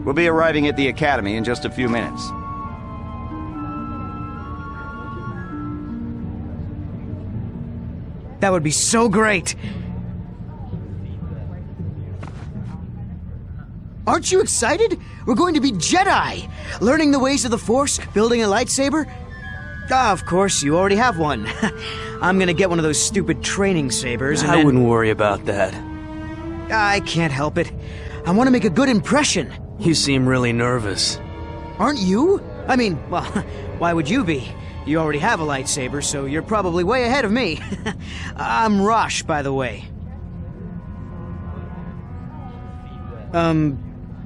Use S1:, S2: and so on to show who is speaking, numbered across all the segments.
S1: We'll be arriving at the Academy in just a few minutes.
S2: That would be so great! Aren't you excited? We're going to be Jedi! Learning the ways of the Force, building a lightsaber. Ah, of course, you already have one. I'm gonna get one of those stupid training sabers and
S3: I wouldn't worry about that.
S2: I can't help it. I want to make a good impression.
S3: You seem really nervous.
S2: Aren't you? I mean, well, why would you be? You already have a lightsaber, so you're probably way ahead of me. I'm Rosh, by the way.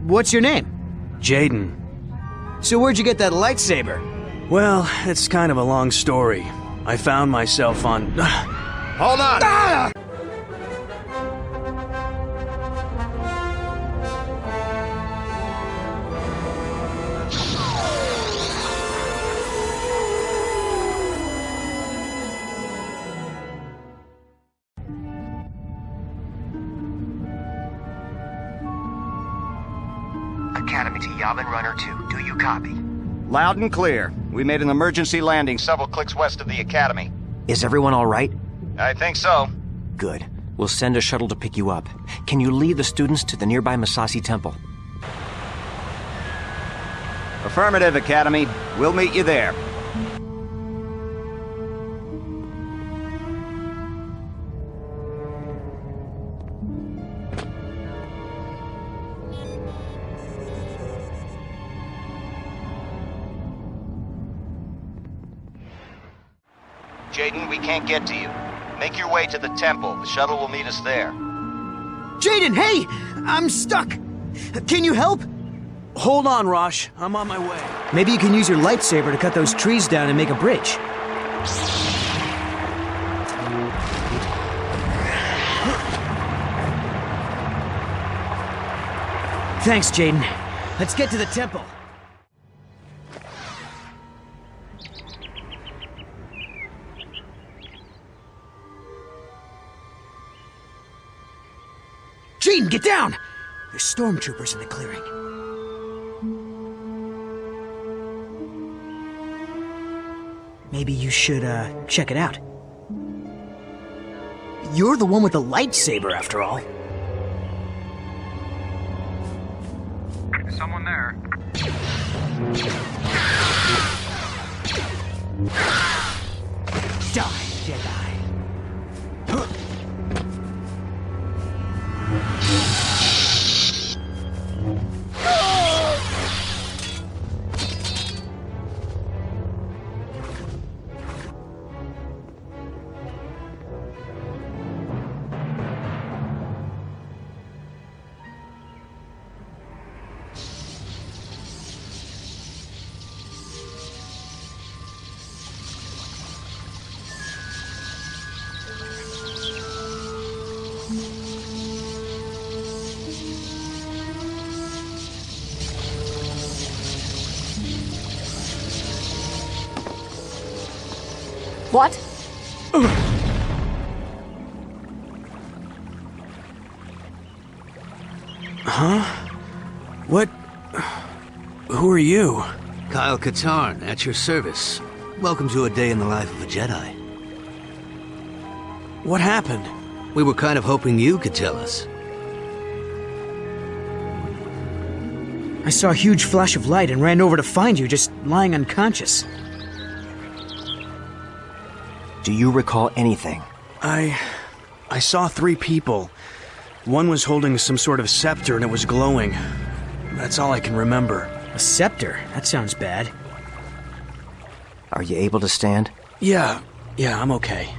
S2: What's your name?
S3: Jaden.
S2: So where'd you get that lightsaber?
S3: Well, it's kind of a long story. I found myself on...
S1: Hold on!
S2: Ah!
S4: Academy to Yavin IV, do you copy?
S1: Loud and clear. We made an emergency landing several clicks west of the Academy.
S4: Is everyone all right?
S1: I think so.
S4: Good. We'll send a shuttle to pick you up. Can you lead the students to the nearby Masasi Temple?
S1: Affirmative, Academy. We'll meet you there. Jaden, we can't get to you. Make your way to the temple. The shuttle will meet us there.
S2: Jaden, hey! I'm stuck! Can you help?
S3: Hold on, Rosh. I'm on my way.
S2: Maybe you can use your lightsaber to cut those trees down and make a bridge. Thanks, Jaden. Let's get to the temple. Jaden, get down! There's stormtroopers in the clearing. Maybe you should, check it out. You're the one with the lightsaber, after all.
S5: Is someone there?
S2: Die, Jedi.
S6: What?
S3: Huh? What? Who are you?
S7: Kyle Katarn, at your service. Welcome to a day in the life of a Jedi.
S3: What happened?
S7: We were kind of hoping you could tell us.
S2: I saw a huge flash of light and ran over to find you just lying unconscious.
S4: Do you recall anything?
S3: I saw 3 people. One was holding some sort of scepter and it was glowing. That's all I can remember.
S2: A scepter? That sounds bad.
S4: Are you able to stand?
S3: Yeah, I'm okay.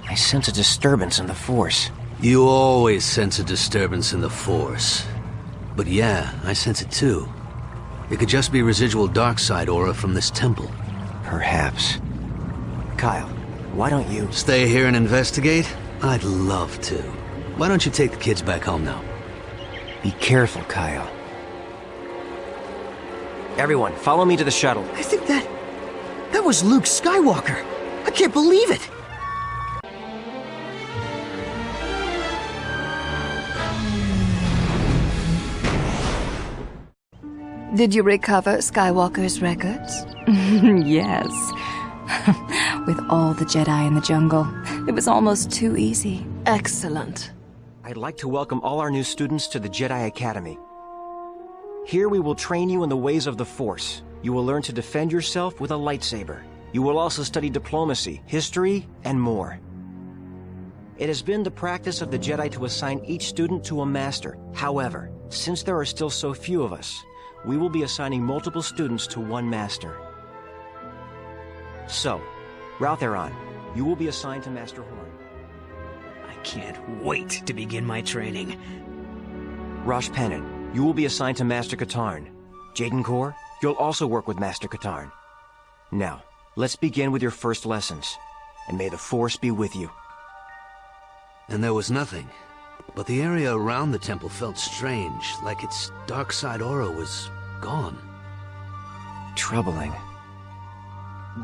S4: I sense a disturbance in the Force.
S7: You always sense a disturbance in the Force. But yeah, I sense it too. It could just be residual dark side aura from this temple.
S4: Perhaps. Kyle, why don't you...
S7: Stay here and investigate? I'd love to. Why don't you take the kids back home now?
S4: Be careful, Kyle. Everyone, follow me to the shuttle.
S2: I think that was Luke Skywalker. I can't believe it.
S6: Did you recover Skywalker's records? Yes. With all the Jedi in the jungle, it was almost too easy.
S8: Excellent.
S4: I'd like to welcome all our new students to the Jedi Academy. Here we will train you in the ways of the Force. You will learn to defend yourself with a lightsaber. You will also study diplomacy, history, and more. It has been the practice of the Jedi to assign each student to a master. However, since there are still so few of us, we will be assigning multiple students to one master. So, Routharon, you will be assigned to Master Horn.
S2: I can't wait to begin my training.
S4: Rosh Penin, you will be assigned to Master Katarn. Jaden Korr, you'll also work with Master Katarn. Now, let's begin with your first lessons, and may the Force be with you.
S7: And there was nothing. But the area around the temple felt strange, like its dark side aura was gone.
S4: Troubling.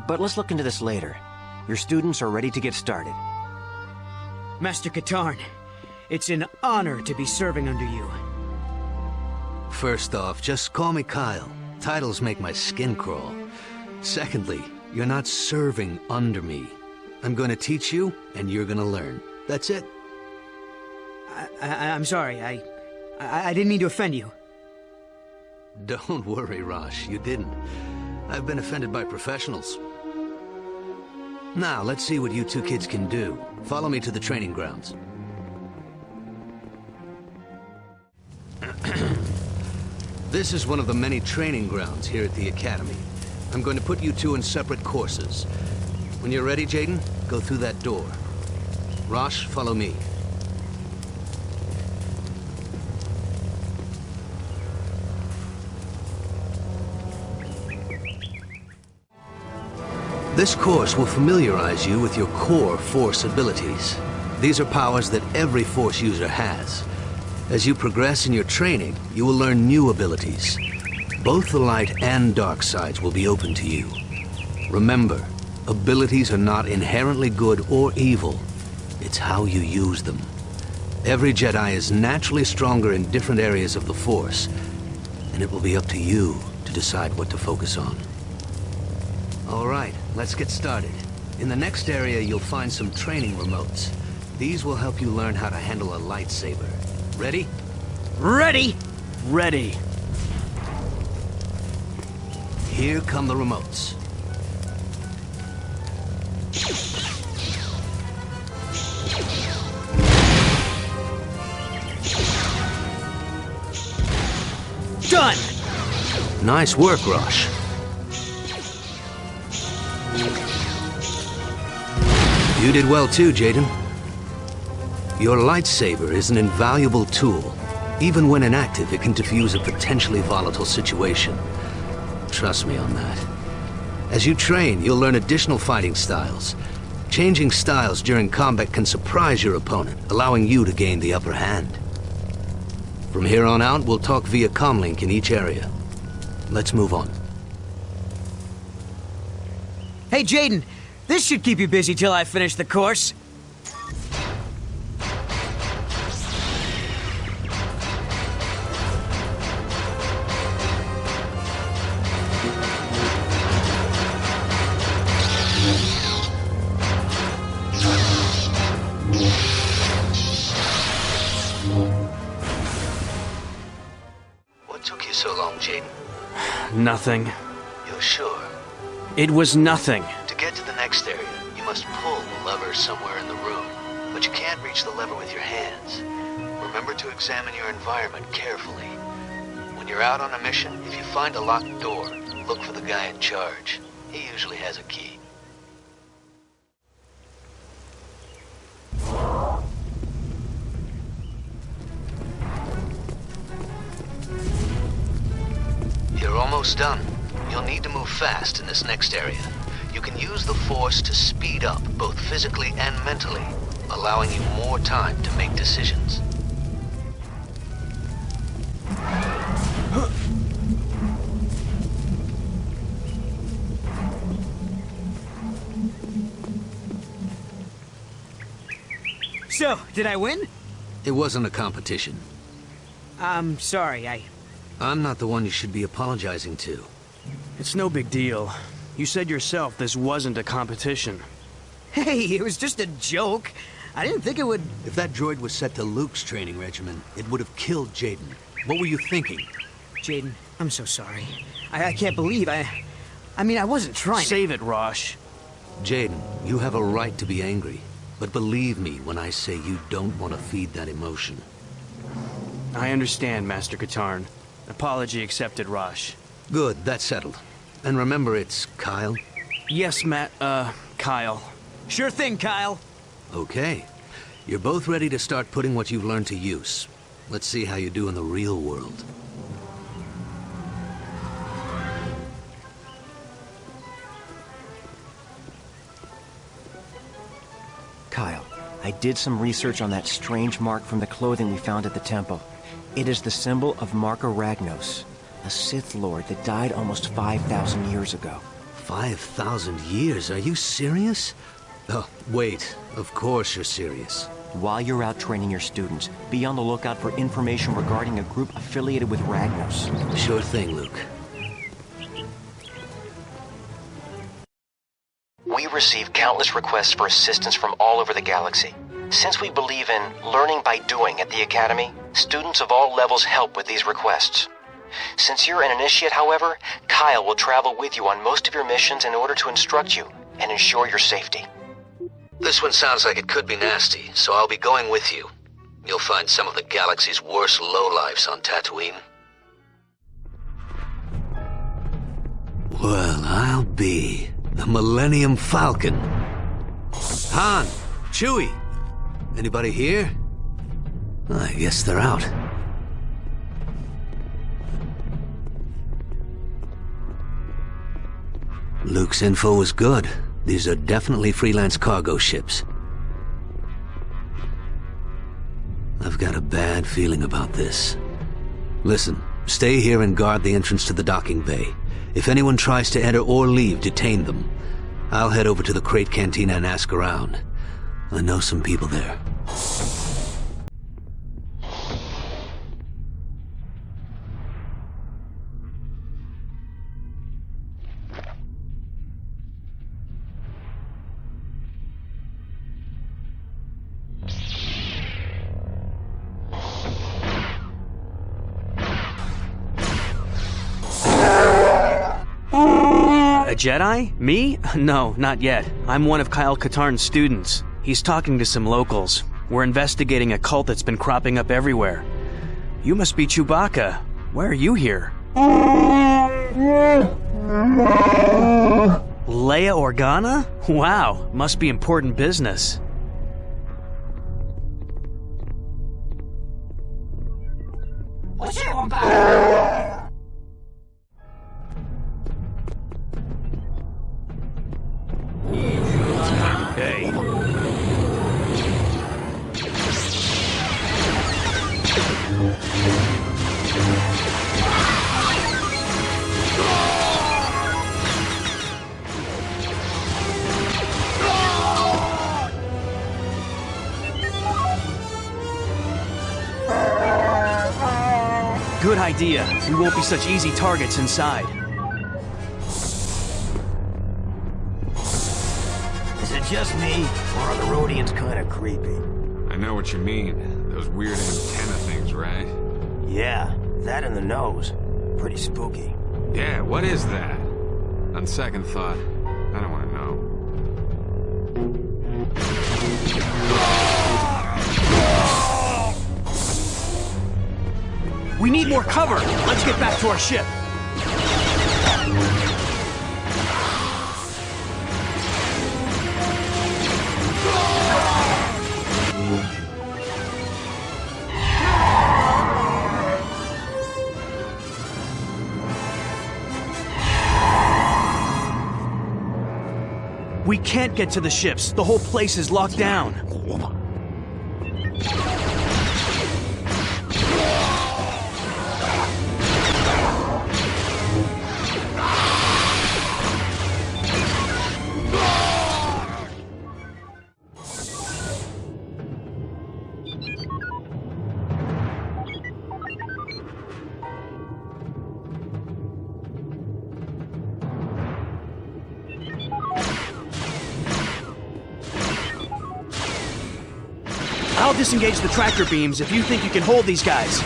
S4: But let's look into this later. Your students are ready to get started.
S2: Master Katarn, it's an honor to be serving under you.
S7: First off, just call me Kyle. Titles make my skin crawl. Secondly, you're not serving under me. I'm going to teach you, and you're going to learn. That's it.
S2: I'm sorry, I didn't mean to offend you.
S7: Don't worry, Rosh, you didn't. I've been offended by professionals. Now, let's see what you two kids can do. Follow me to the training grounds. This is one of the many training grounds here at the Academy. I'm going to put you two in separate courses. When you're ready, Jaden, go through that door. Rosh, follow me. This course will familiarize you with your core Force abilities. These are powers that every Force user has. As you progress in your training, you will learn new abilities. Both the light and dark sides will be open to you. Remember, abilities are not inherently good or evil. It's how you use them. Every Jedi is naturally stronger in different areas of the Force, and it will be up to you to decide what to focus on. All right, let's get started. In the next area, you'll find some training remotes. These will help you learn how to handle a lightsaber. Ready?
S2: Ready?
S3: Ready.
S7: Here come the remotes.
S2: Done!
S7: Nice work, Rosh. You did well too, Jaden. Your lightsaber is an invaluable tool. Even when inactive, it can defuse a potentially volatile situation. Trust me on that. As you train, you'll learn additional fighting styles. Changing styles during combat can surprise your opponent, allowing you to gain the upper hand. From here on out, we'll talk via comlink in each area. Let's move on.
S2: Hey, Jaden, this should keep you busy till I finish the course.
S7: What took you so long, Jaden?
S3: Nothing.
S7: You're sure?
S3: It was nothing.
S7: To get to the next area, you must pull the lever somewhere in the room. But you can't reach the lever with your hands. Remember to examine your environment carefully. When you're out on a mission, if you find a locked door, look for the guy in charge. He usually has a key. You're almost done. You'll need to move fast in this next area. You can use the Force to speed up, both physically and mentally, allowing you more time to make decisions.
S2: So, did I win?
S7: It wasn't a competition.
S2: I'm sorry,
S7: I'm not the one you should be apologizing to.
S3: It's no big deal. You said yourself this wasn't a competition.
S2: Hey, it was just a joke. I didn't think it would...
S7: If that droid was set to Luke's training regimen, it would have killed Jaden. What were you thinking?
S2: Jaden, I'm so sorry. I can't believe I mean, I wasn't trying to...
S3: Save it, Rosh.
S7: Jaden, you have a right to be angry. But believe me when I say you don't want to feed that emotion.
S3: I understand, Master Katarn. Apology accepted, Rosh.
S7: Good, that's settled. And remember, it's Kyle?
S3: Yes, Kyle.
S2: Sure thing, Kyle.
S7: Okay. You're both ready to start putting what you've learned to use. Let's see how you do in the real world.
S4: Kyle, I did some research on that strange mark from the clothing we found at the temple. It is the symbol of Marka Ragnos, a Sith Lord that died almost 5,000 years ago.
S7: 5,000 years? Are you serious? Oh, wait. Of course you're serious.
S4: While you're out training your students, be on the lookout for information regarding a group affiliated with Ragnos.
S7: Sure thing, Luke.
S4: We receive countless requests for assistance from all over the galaxy. Since we believe in learning by doing at the Academy, students of all levels help with these requests. Since you're an initiate, however, Kyle will travel with you on most of your missions in order to instruct you and ensure your safety.
S7: This one sounds like it could be nasty, so I'll be going with you. You'll find some of the galaxy's worst lowlifes on Tatooine. Well, I'll be the Millennium Falcon. Han, Chewie, anybody here? I guess they're out. Luke's info was good. These are definitely freelance cargo ships. I've got a bad feeling about this. Listen, stay here and guard the entrance to the docking bay. If anyone tries to enter or leave, detain them. I'll head over to the Crate Cantina and ask around. I know some people there.
S3: A Jedi? Me? No, not yet. I'm one of Kyle Katarn's students. He's talking to some locals. We're investigating a cult that's been cropping up everywhere. You must be Chewbacca. Why are you here? Leia Organa? Wow, must be important business. Okay. Good idea. We won't be such easy targets inside.
S4: Is it just me, or are the Rhodians kind of creepy?
S5: I know what you mean. Those weird antenna things, right?
S4: Yeah, that and the nose. Pretty spooky.
S5: Yeah, what is that? On second thought, I don't want to know.
S3: We need more cover! Let's get back to our ship! We can't get to the ships. The whole place is locked down. I'll disengage the tractor beams if you think you can hold these guys.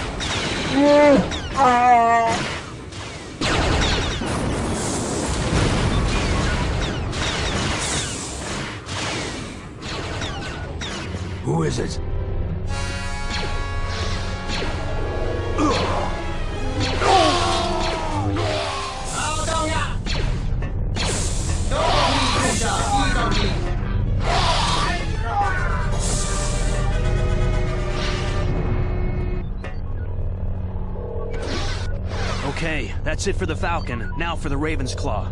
S7: Who is it?
S3: Okay, that's it for the Falcon. Now for the Raven's Claw.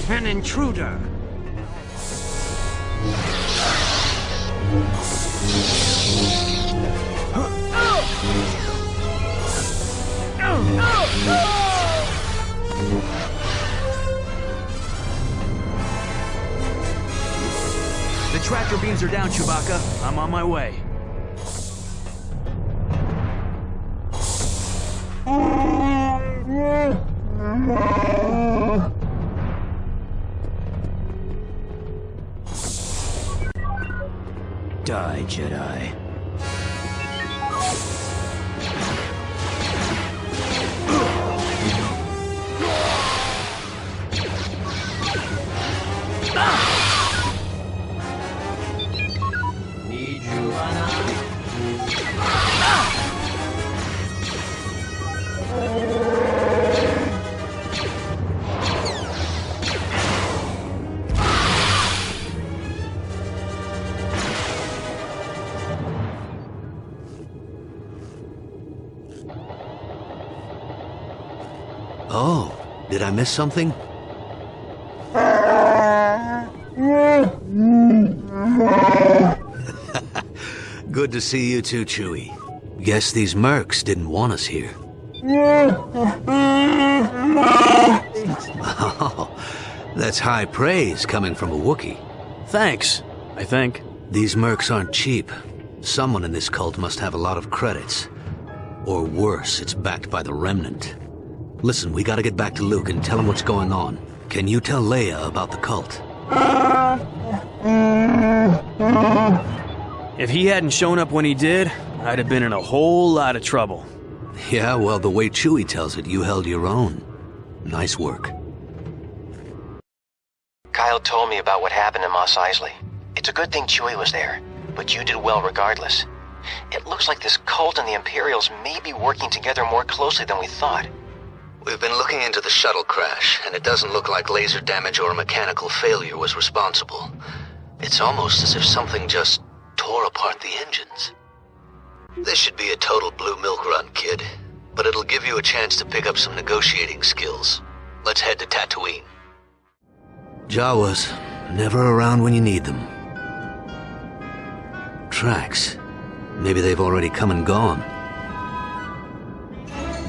S4: An intruder!
S3: The tractor beams are down, Chewbacca. I'm on my way.
S2: Die, Jedi.
S7: Oh, did I miss something? Good to see you too, Chewie. Guess these mercs didn't want us here. Oh, that's high praise coming from a Wookiee.
S3: Thanks, I think.
S7: These mercs aren't cheap. Someone in this cult must have a lot of credits. Or worse, it's backed by the Remnant. Listen, we gotta get back to Luke and tell him what's going on. Can you tell Leia about the cult?
S3: If he hadn't shown up when he did, I'd have been in a whole lot of trouble.
S7: Yeah, well, the way Chewie tells it, you held your own. Nice work.
S4: Kyle told me about what happened in Mos Eisley. It's a good thing Chewie was there, but you did well regardless. It looks like this cult and the Imperials may be working together more closely than we thought.
S7: We've been looking into the shuttle crash, and it doesn't look like laser damage or a mechanical failure was responsible. It's almost as if something just tore apart the engines. This should be a total blue milk run, kid, but it'll give you a chance to pick up some negotiating skills. Let's head to Tatooine. Jawas, never around when you need them. Tracks. Maybe they've already come and gone.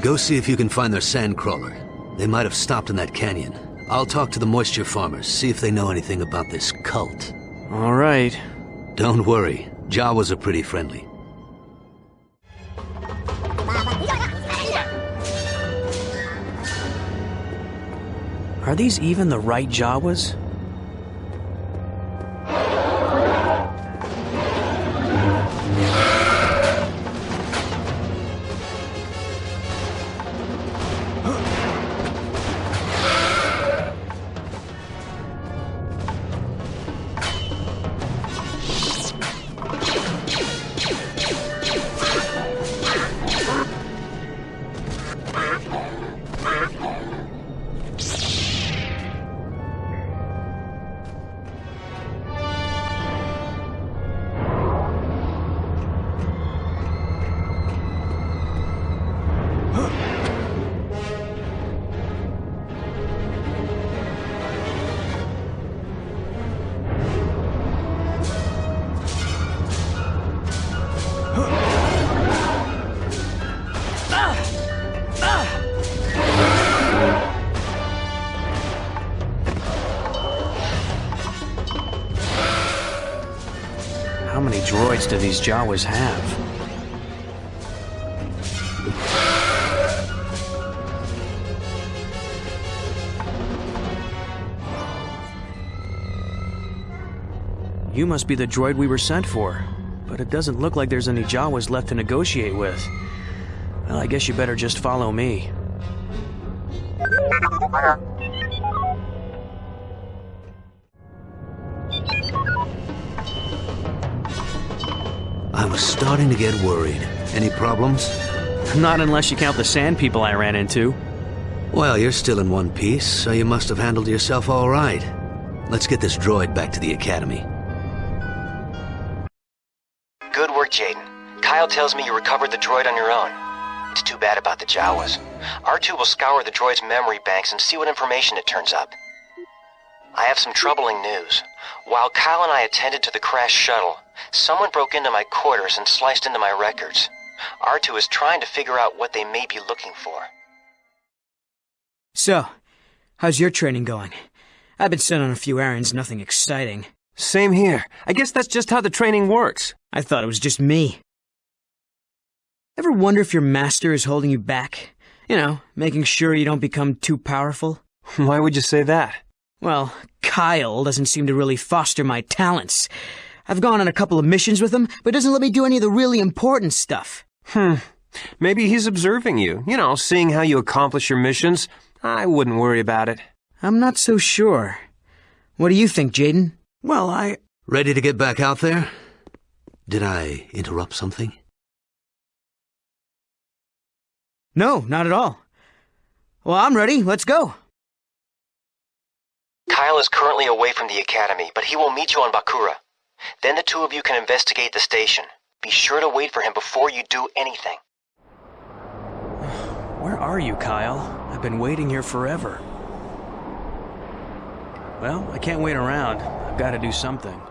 S7: Go see if you can find their sandcrawler. They might have stopped in that canyon. I'll talk to the moisture farmers, see if they know anything about this cult.
S3: All right.
S7: Don't worry, Jawas are pretty friendly.
S3: Are these even the right Jawas? How many droids do these Jawas have? You must be the droid we were sent for. but it doesn't look like there's any Jawas left to negotiate with. Well, I guess you better just follow me.
S7: I was starting to get worried. Any problems?
S3: Not unless you count the sand people I ran into.
S7: Well, you're still in one piece, so you must have handled yourself all right. Let's get this droid back to the Academy.
S4: Good work, Jaden. Kyle tells me you recovered the droid on your own. It's too bad about the Jawas. R2 will scour the droid's memory banks and see what information it turns up. I have some troubling news. While Kyle and I attended to the crashed shuttle, someone broke into my quarters and sliced into my records. R2 is trying to figure out what they may be looking for.
S2: So, how's your training going? I've been sent on a few errands, nothing exciting.
S8: Same here. I guess that's just how the training works.
S2: I thought it was just me. Ever wonder if your master is holding you back? You know, making sure you don't become too powerful?
S8: Why would you say that?
S2: Well, Kyle doesn't seem to really foster my talents. I've gone on a couple of missions with him, but doesn't let me do any of the really important stuff.
S8: Maybe he's observing you. You know, seeing how you accomplish your missions. I wouldn't worry about it.
S2: I'm not so sure. What do you think, Jaden?
S3: Well,
S7: Ready to get back out there? Did I interrupt something?
S2: No, not at all. Well, I'm ready. Let's go.
S4: Kyle is currently away from the Academy, but he will meet you on Bakura. Then the two of you can investigate the station. Be sure to wait for him before you do anything.
S3: where are you, Kyle? I've been waiting here forever. Well, I can't wait around. I've got to do something.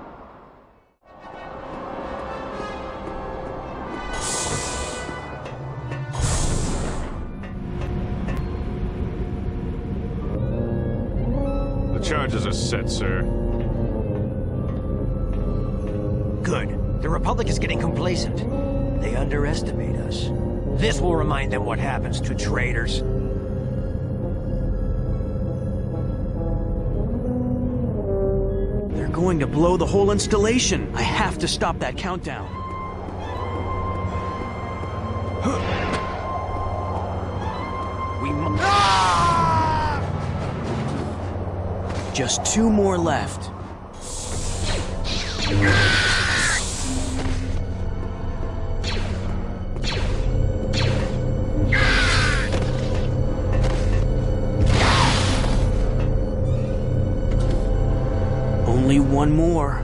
S5: The charges are set, sir.
S9: Good. The Republic is getting complacent. They underestimate us. This will remind them what happens to traitors.
S3: They're going to blow the whole installation. I have to stop that countdown. Just 2 more left. Only 1 more.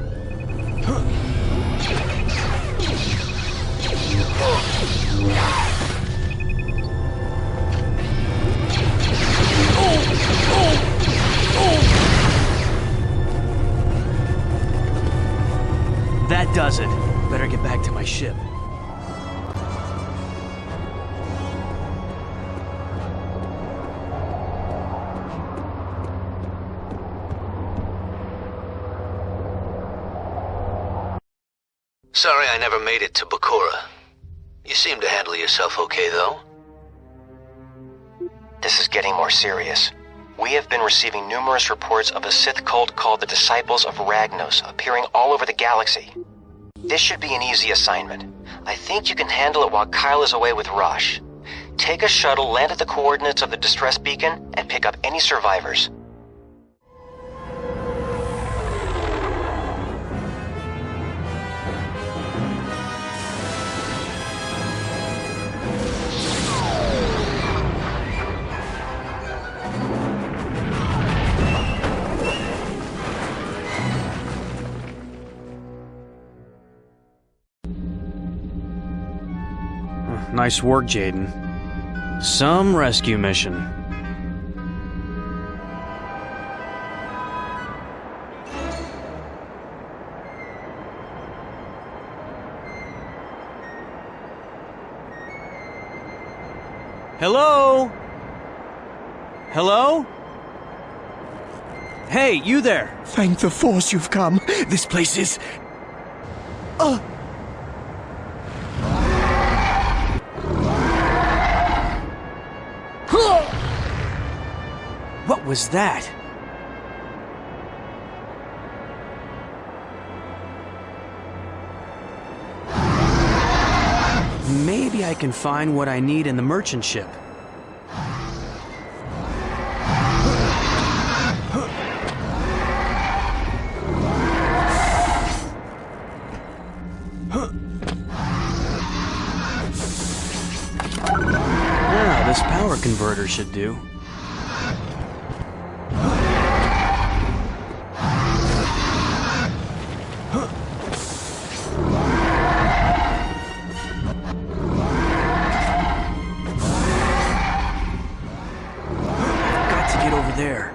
S3: That does it. Better get back to my ship.
S7: Sorry I never made it to Bakura. You seem to handle yourself okay, though.
S4: This is getting more serious. We have been receiving numerous reports of a Sith cult called the Disciples of Ragnos appearing all over the galaxy. This should be an easy assignment. I think you can handle it while Kyle is away with Rosh. Take a shuttle, land at the coordinates of the distress beacon, and pick up any survivors.
S3: Nice work, Jaden. Some rescue mission. Hello? Hello? Hey, you there!
S10: Thank the Force you've come. This place is...
S3: What was that? Maybe I can find what I need in the merchant ship. Ah, this power converter should do. There.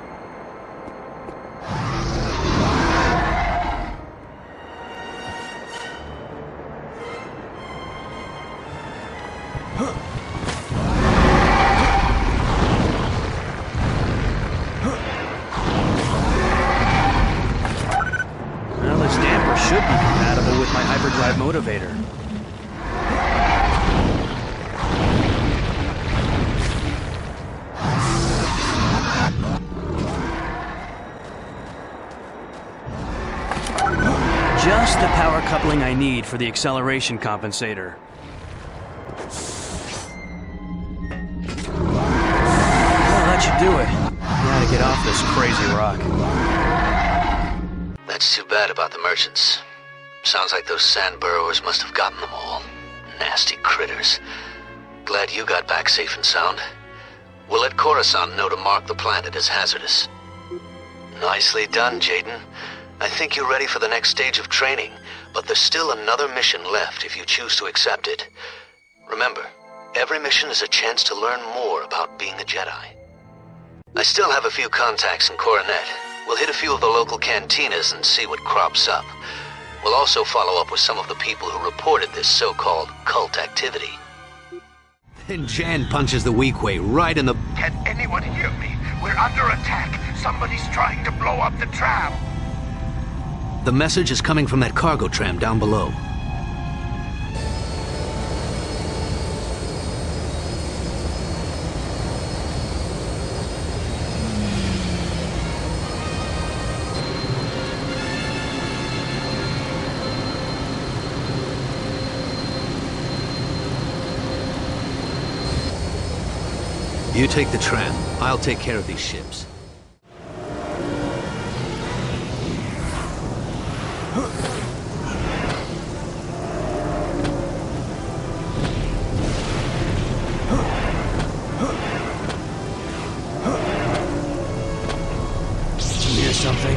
S3: Well, this damper should be compatible with my hyperdrive motivator. Just the power coupling I need for the acceleration compensator. Well, that should do it. Gotta get off this crazy rock.
S7: That's too bad about the merchants. Sounds like those sand burrowers must have gotten them all. Nasty critters. Glad you got back safe and sound. We'll let Coruscant know to mark the planet as hazardous. Nicely done, Jaden. I think you're ready for the next stage of training, but there's still another mission left if you choose to accept it. Remember, every mission is a chance to learn more about being a Jedi. I still have a few contacts in Coronet. We'll hit a few of the local cantinas and see what crops up. We'll also follow up with some of the people who reported this so-called cult activity. And Jan punches the weak way right in the...
S10: Can anyone hear me? We're under attack. Somebody's trying to blow up the tram.
S7: The message is coming from that cargo tram down below. You take the tram. I'll take care of these ships.
S3: Hear something?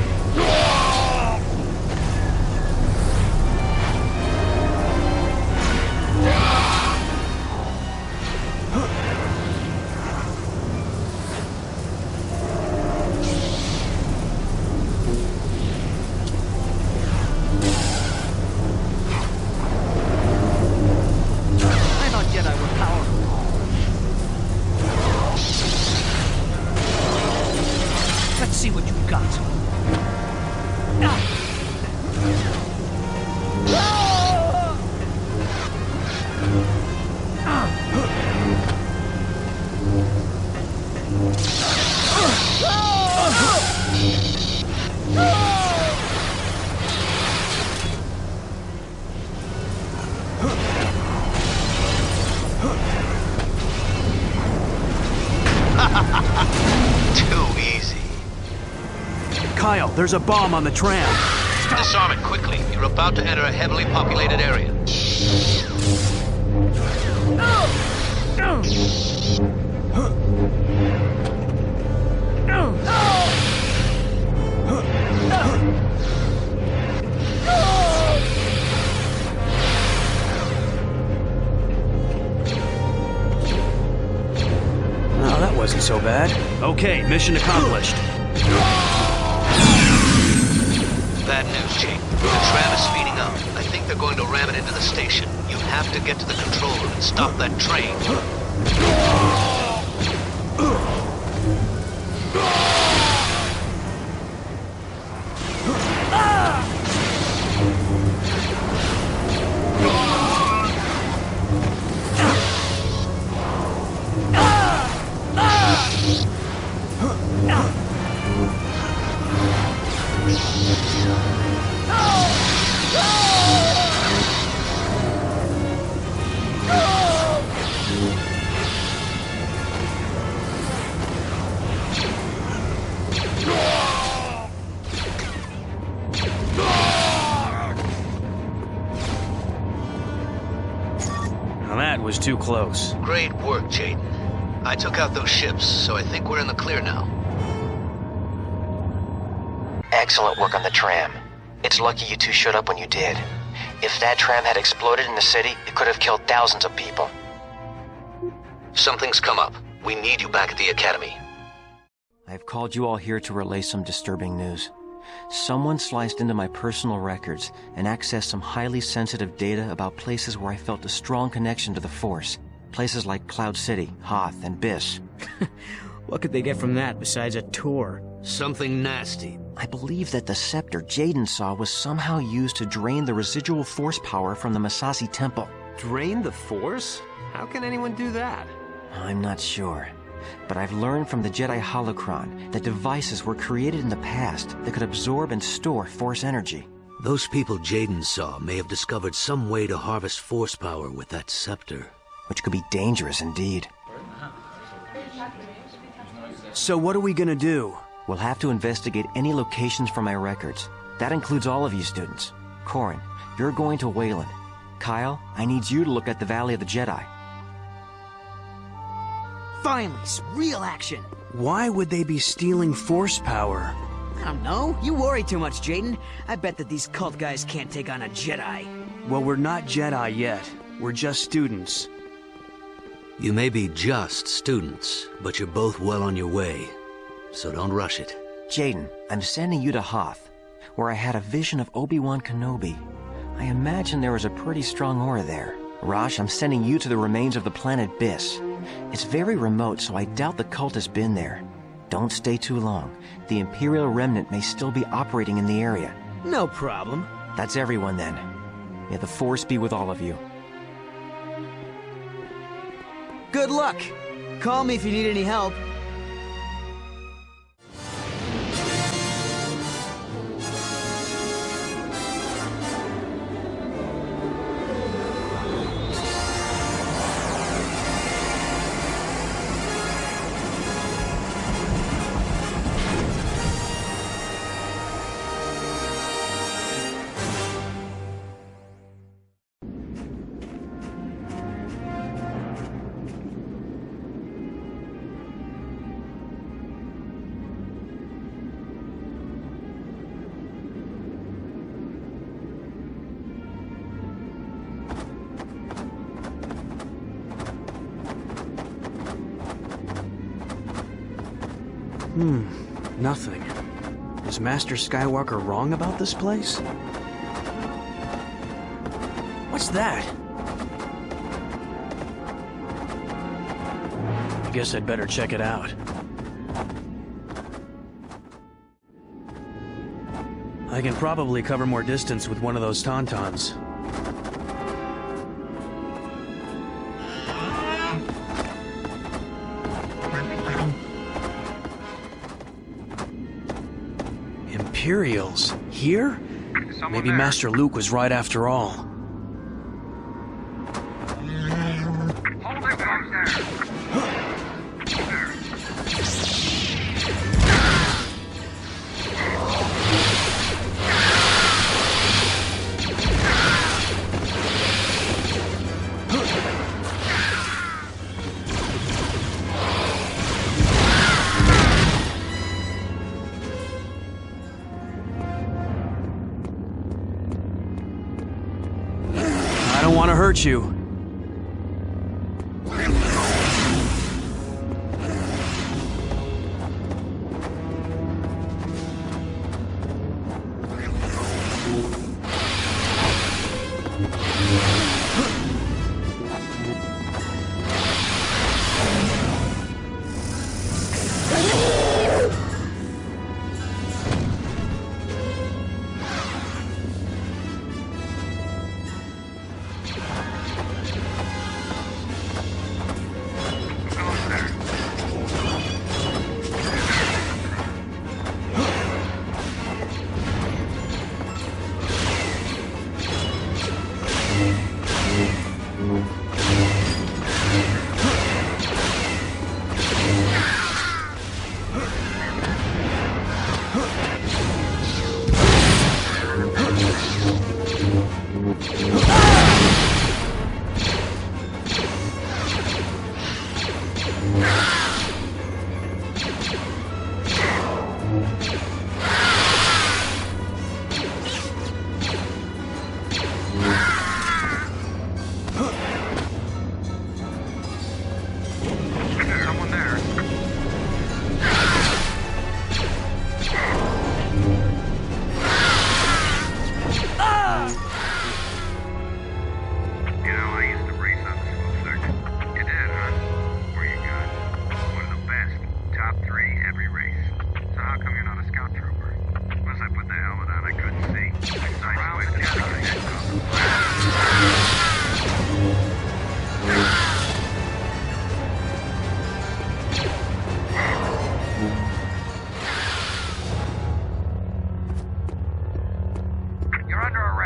S3: Kyle, there's a bomb on the tram.
S7: Disarm it quickly. You're about to enter a heavily populated area.
S3: Oh, that wasn't so bad. Okay, mission accomplished.
S7: Bad news, Jake. The tram is speeding up. I think they're going to ram it into the station. You have to get to the control room and stop that train.
S10: Oh!
S3: was too close.
S7: Great work, Jaden. I took out those ships, so I think we're in the clear now.
S4: Excellent work on the tram. It's lucky you two showed up when you did. If that tram had exploded in the city, it could have killed thousands of people.
S7: Something's come up. We need you back at the Academy.
S4: I've called you all here to relay some disturbing news. Someone sliced into my personal records and accessed some highly sensitive data about places where I felt a strong connection to the Force. Places like Cloud City, Hoth, and Biss.
S2: What could they get from that besides a tour?
S7: Something nasty.
S4: I believe that the scepter Jaden saw was somehow used to drain the residual Force power from the Masasi Temple.
S8: Drain the Force? How can anyone do that?
S4: I'm not sure. But I've learned from the Jedi Holocron that devices were created in the past that could absorb and store Force energy.
S7: Those people Jaden saw may have discovered some way to harvest Force power with that scepter.
S4: Which could be dangerous indeed.
S3: So what are we gonna do?
S4: We'll have to investigate any locations from my records. That includes all of you students. Corrin, you're going to Wayland. Kyle, I need you to look at the Valley of the Jedi.
S2: Finally, some real action.
S3: Why would they be stealing Force power?
S2: I don't know. You worry too much, Jaden. I bet that these cult guys can't take on a Jedi.
S3: Well, we're not Jedi yet. We're just students.
S7: You may be just students, but you're both well on your way. So don't rush it.
S4: Jaden, I'm sending you to Hoth, where I had a vision of Obi-Wan Kenobi. I imagine there was a pretty strong aura there. Rosh, I'm sending you to the remains of the planet Biss. It's very remote, so I doubt the cult has been there. Don't stay too long. The Imperial remnant may still be operating in the area.
S2: No problem.
S4: That's everyone then. May the Force be with all of you.
S2: Good luck. Call me if you need any help.
S3: Nothing. Is Master Skywalker wrong about this place? What's that? I guess I'd better check it out. I can probably cover more distance with one of those tauntauns. Imperials? Here? Maybe Master Luke was right after all.
S10: Hold it right there.
S3: I don't want to hurt you.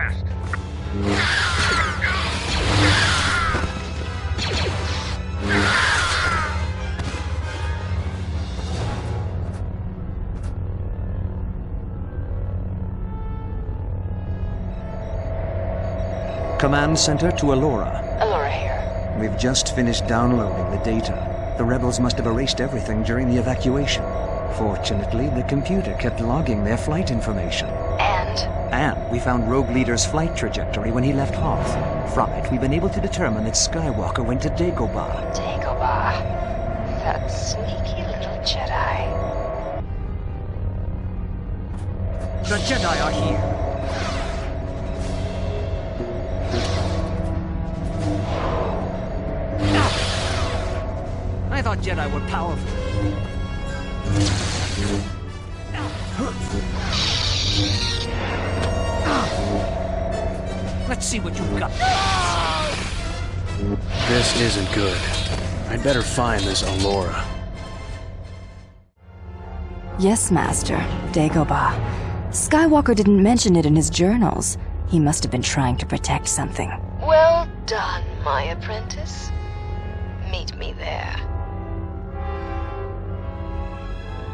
S10: fast.
S11: Command Center to Alora.
S12: Alora here.
S11: We've just finished downloading the data. The rebels must have erased everything during the evacuation. Fortunately, the computer kept logging their flight information. And we found Rogue Leader's flight trajectory when he left Hoth. From it, we've been able to determine that Skywalker went to Dagobah.
S12: Dagobah. That sneaky little Jedi.
S11: The Jedi are here. I thought Jedi were powerful. Let's see what you've got.
S3: This isn't good. I'd better find this Alora.
S6: Yes, Master. Dagobah. Skywalker didn't mention it in his journals. He must have been trying to protect something.
S12: Well done, my apprentice. Meet me there.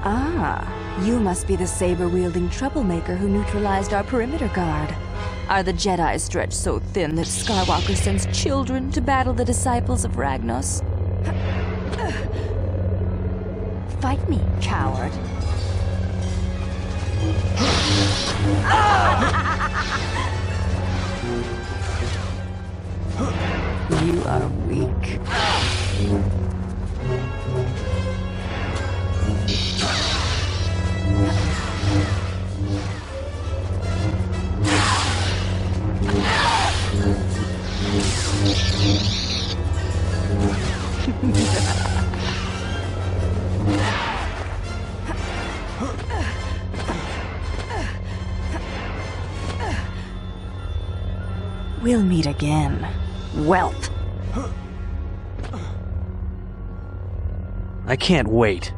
S6: Ah, you must be the saber-wielding troublemaker who neutralized our perimeter guard. Are the Jedi stretched so thin that Skywalker sends children to battle the disciples of Ragnos? Fight me, coward. You are weak. We'll meet again. Whelp.
S3: I can't wait.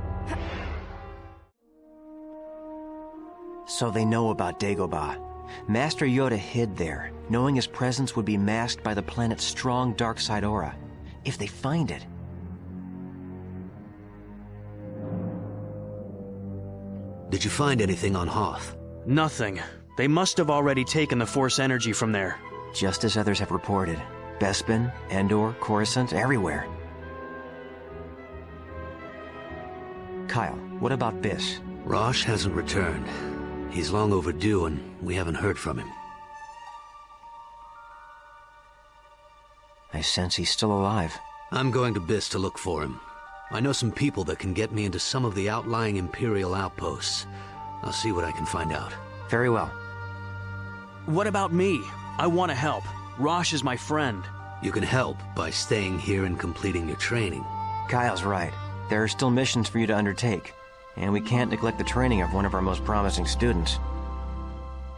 S4: So they know about Dagobah. Master Yoda hid there, knowing his presence would be masked by the planet's strong dark side aura. If they find it...
S7: Did you find anything on Hoth?
S3: Nothing. They must have already taken the Force energy from there.
S4: Just as others have reported. Bespin, Endor, Coruscant, everywhere. Kyle, what about Biss?
S7: Rosh hasn't returned. He's long overdue and we haven't heard from him.
S4: I sense he's still alive.
S7: I'm going to Biss to look for him. I know some people that can get me into some of the outlying Imperial outposts. I'll see what I can find out.
S4: Very well.
S3: What about me? I want to help. Rosh is my friend.
S7: You can help by staying here and completing your training.
S4: Kyle's right. There are still missions for you to undertake, and we can't neglect the training of one of our most promising students.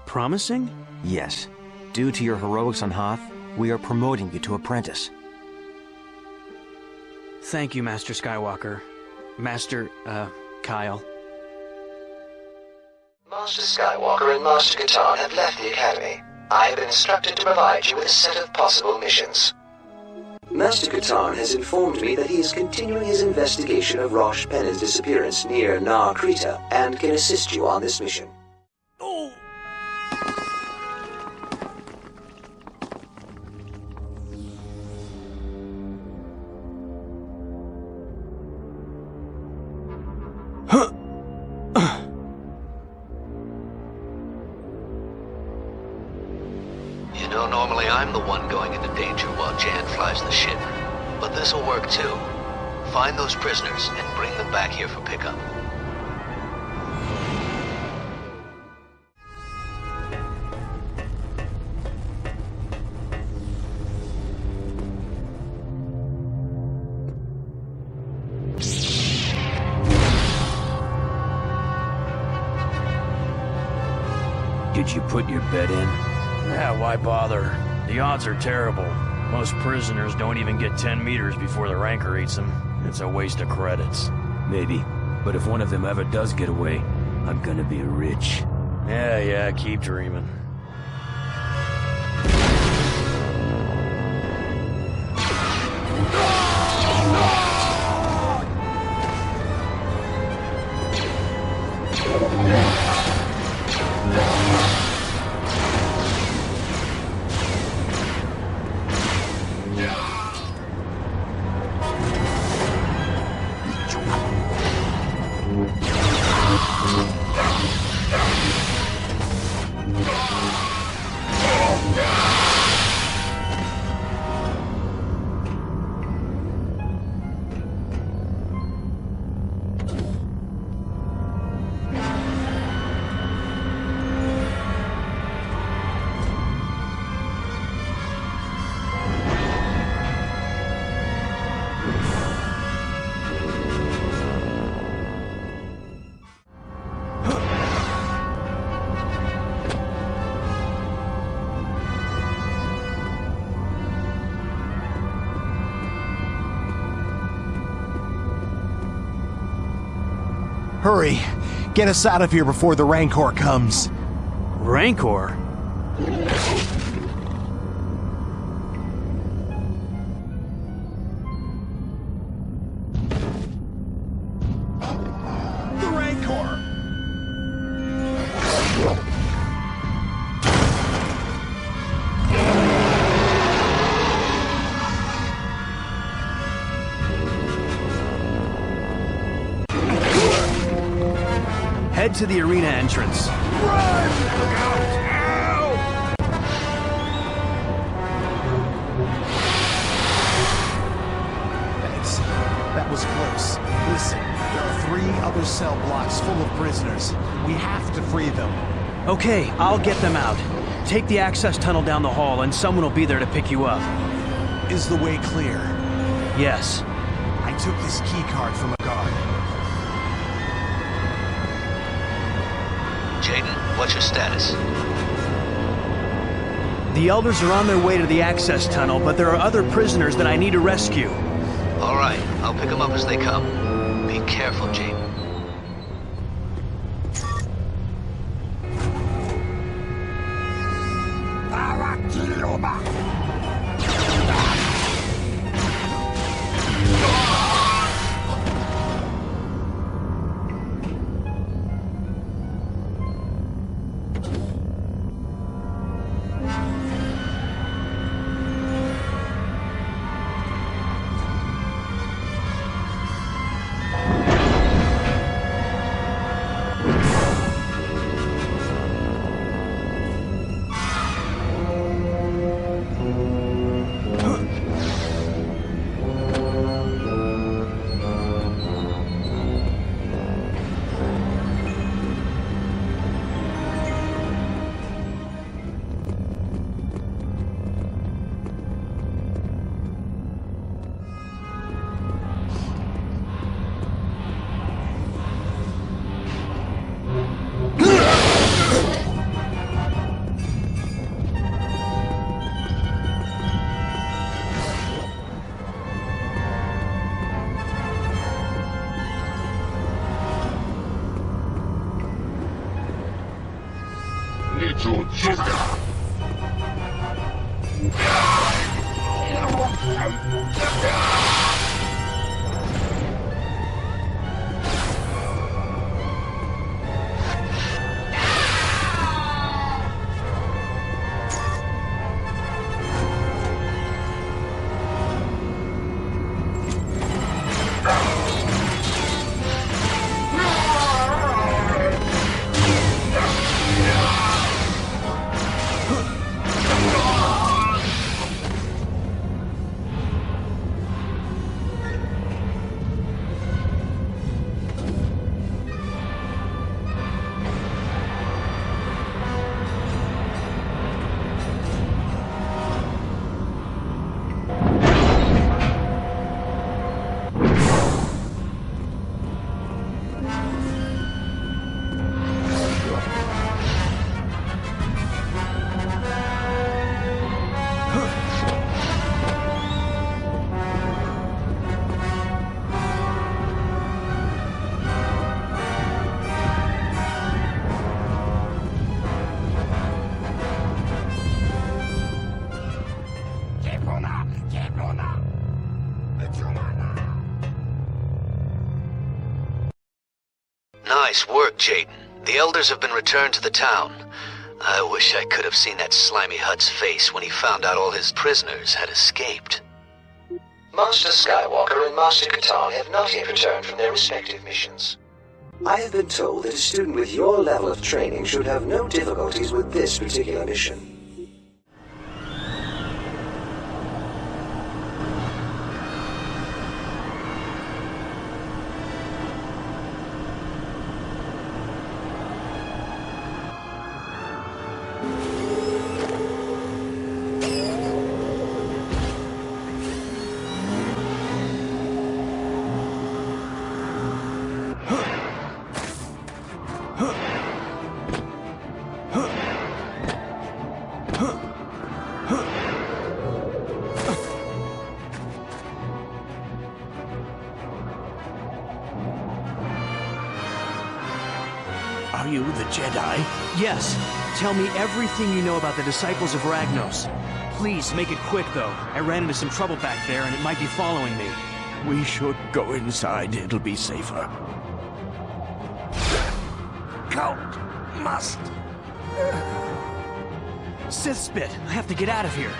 S3: Promising?
S4: Yes. Due to your heroics on Hoth, we are promoting you to apprentice.
S3: Thank you, Master Skywalker. Master, Kyle.
S13: Master Skywalker and Master Katarn have left the Academy. I have been instructed to provide you with a set of possible missions. Master Katarn has informed me that he is continuing his investigation of Rosh Penin's disappearance near Nar Kreeta and can assist you on this mission.
S7: Normally I'm the one going into danger while Jan flies the ship. But this'll work too. Find those prisoners and bring them back here for pickup.
S9: Did you put your bet in?
S3: Yeah, why bother? The odds are terrible. Most prisoners don't even get 10 meters before the rancor eats them. It's a waste of credits.
S9: Maybe. But if one of them ever does get away, I'm gonna be rich.
S3: Yeah, keep dreaming.
S14: Hurry. Get us out of here before the Rancor comes.
S3: Rancor?
S14: The Rancor!
S3: Head to the arena entrance.
S14: Run! Look out! Thanks. That was close. Listen, there are 3 other cell blocks full of prisoners. We have to free them.
S3: Okay, I'll get them out. Take the access tunnel down the hall and someone will be there to pick you up.
S14: Is the way clear?
S3: Yes.
S14: I took this key card from a guard.
S7: Jaden, what's your status?
S3: The Elders are on their way to the access tunnel, but there are other prisoners that I need to rescue.
S7: All right, I'll pick them up as they come. Be careful, Jaden. Nice work, Jaden. The Elders have been returned to the town. I wish I could have seen that slimy Hutt's face when he found out all his prisoners had escaped.
S13: Master Skywalker and Master Katarn have not yet returned from their respective missions. I have been told that a student with your level of training should have no difficulties with this particular mission.
S14: Jedi?
S3: Yes. Tell me everything you know about the Disciples of Ragnos. Please, make it quick, though. I ran into some trouble back there, and it might be following me.
S14: We should go inside. It'll be safer. Count must...
S3: Sith Spit! I have to get out of here.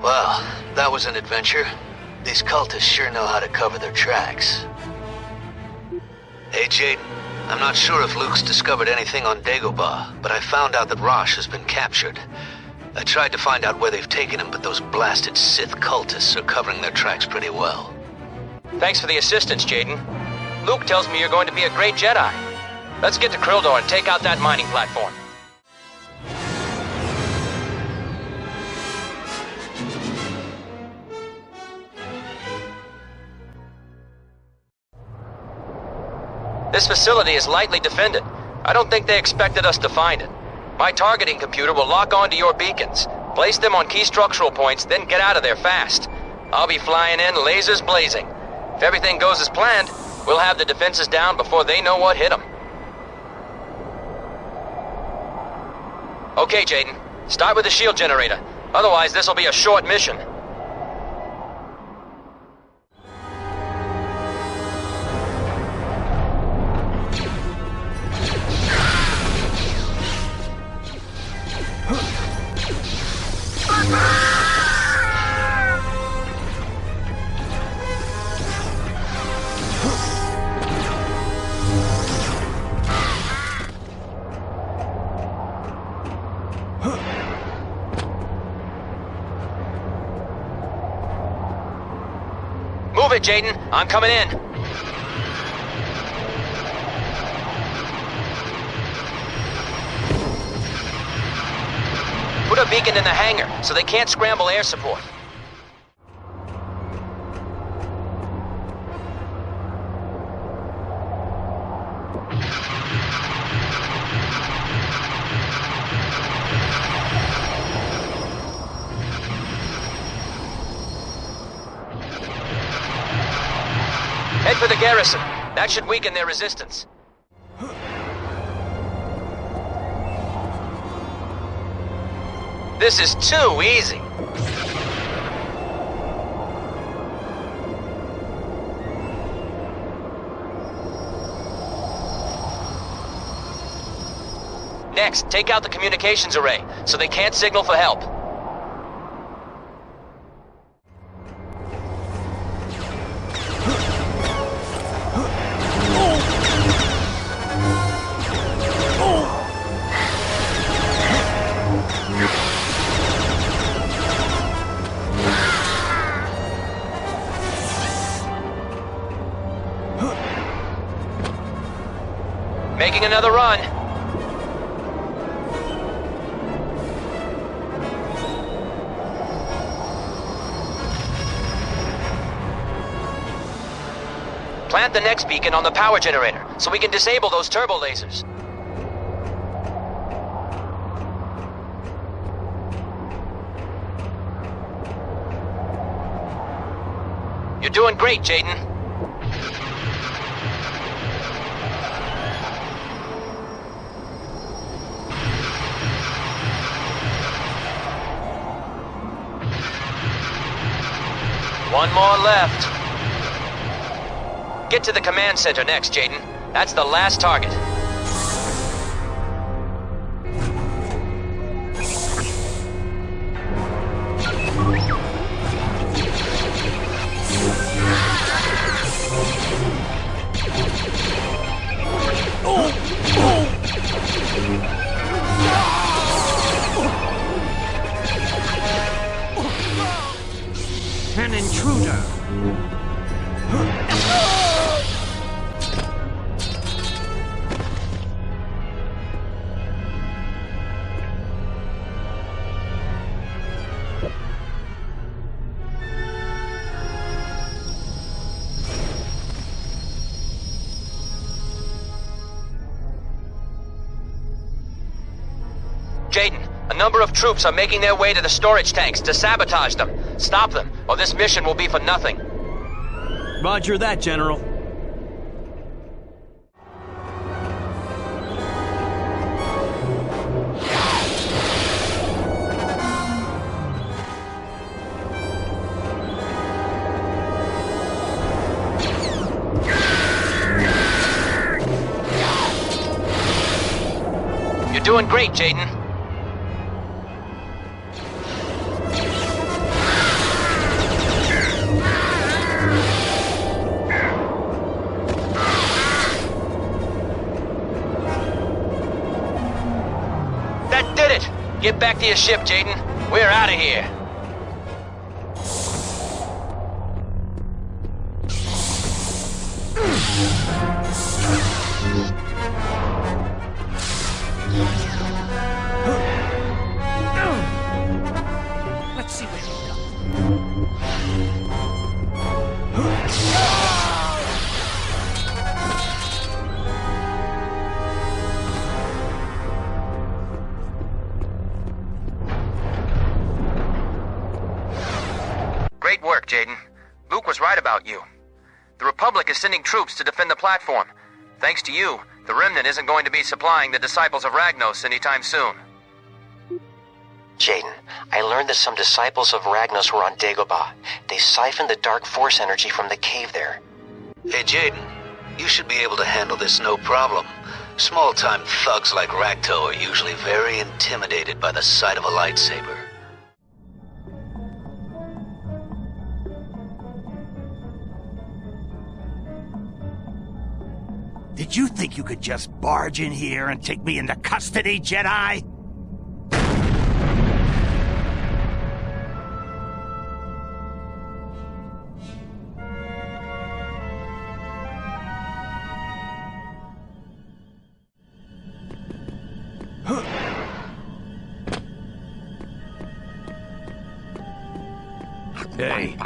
S7: Well, that was an adventure. These cultists sure know how to cover their tracks. Hey, Jaden. I'm not sure if Luke's discovered anything on Dagobah, but I found out that Rosh has been captured. I tried to find out where they've taken him, but those blasted Sith cultists are covering their tracks pretty well.
S15: Thanks for the assistance, Jaden. Luke tells me you're going to be a great Jedi. Let's get to Kril'dor and take out that mining platform. This facility is lightly defended. I don't think they expected us to find it. My targeting computer will lock onto your beacons, place them on key structural points, then get out of there fast. I'll be flying in, lasers blazing. If everything goes as planned, we'll have the defenses down before they know what hit them. Okay, Jaden. Start with the shield generator. Otherwise, this'll be a short mission. Move it, Jaden. I'm coming in. Put a beacon in the hangar so they can't scramble air support. Head for the garrison. That should weaken their resistance. This is too easy. Next, take out the communications array, so they can't signal for help. Making another run. Plant the next beacon on the power generator, so we can disable those turbo lasers. You're doing great, Jaden. One more left. Get to the command center next, Jaden. That's the last target.
S9: An intruder.
S15: Jaden, a number of troops are making their way to the storage tanks to sabotage them. Stop them, or this mission will be for nothing.
S3: Roger that, General.
S15: You're doing great, Jaden. That did it! Get back to your ship, Jaden. We're out of here.
S9: Let's see where we go.
S15: Great work, Jaden. Luke was right about you. The Republic is sending troops to defend the platform. Thanks to you, the Remnant isn't going to be supplying the Disciples of Ragnos anytime soon.
S4: Jaden, I learned that some disciples of Ragnos were on Dagobah. They siphoned the dark force energy from the cave there.
S7: Hey, Jaden, you should be able to handle this no problem. Small-time thugs like Ragto are usually very intimidated by the sight of a lightsaber.
S9: Did you think you could just barge in here and take me into custody, Jedi? Hey.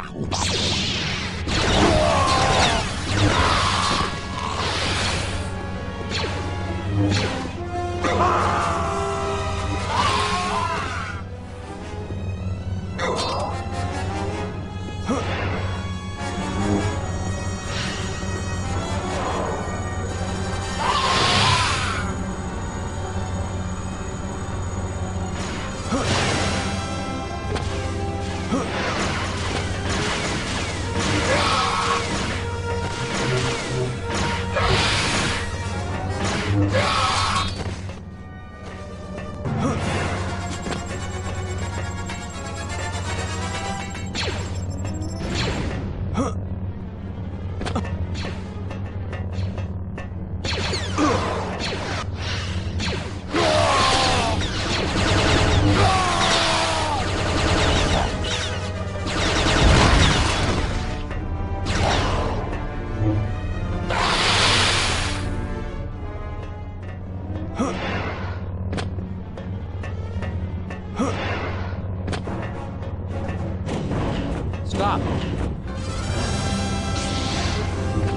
S16: Stop.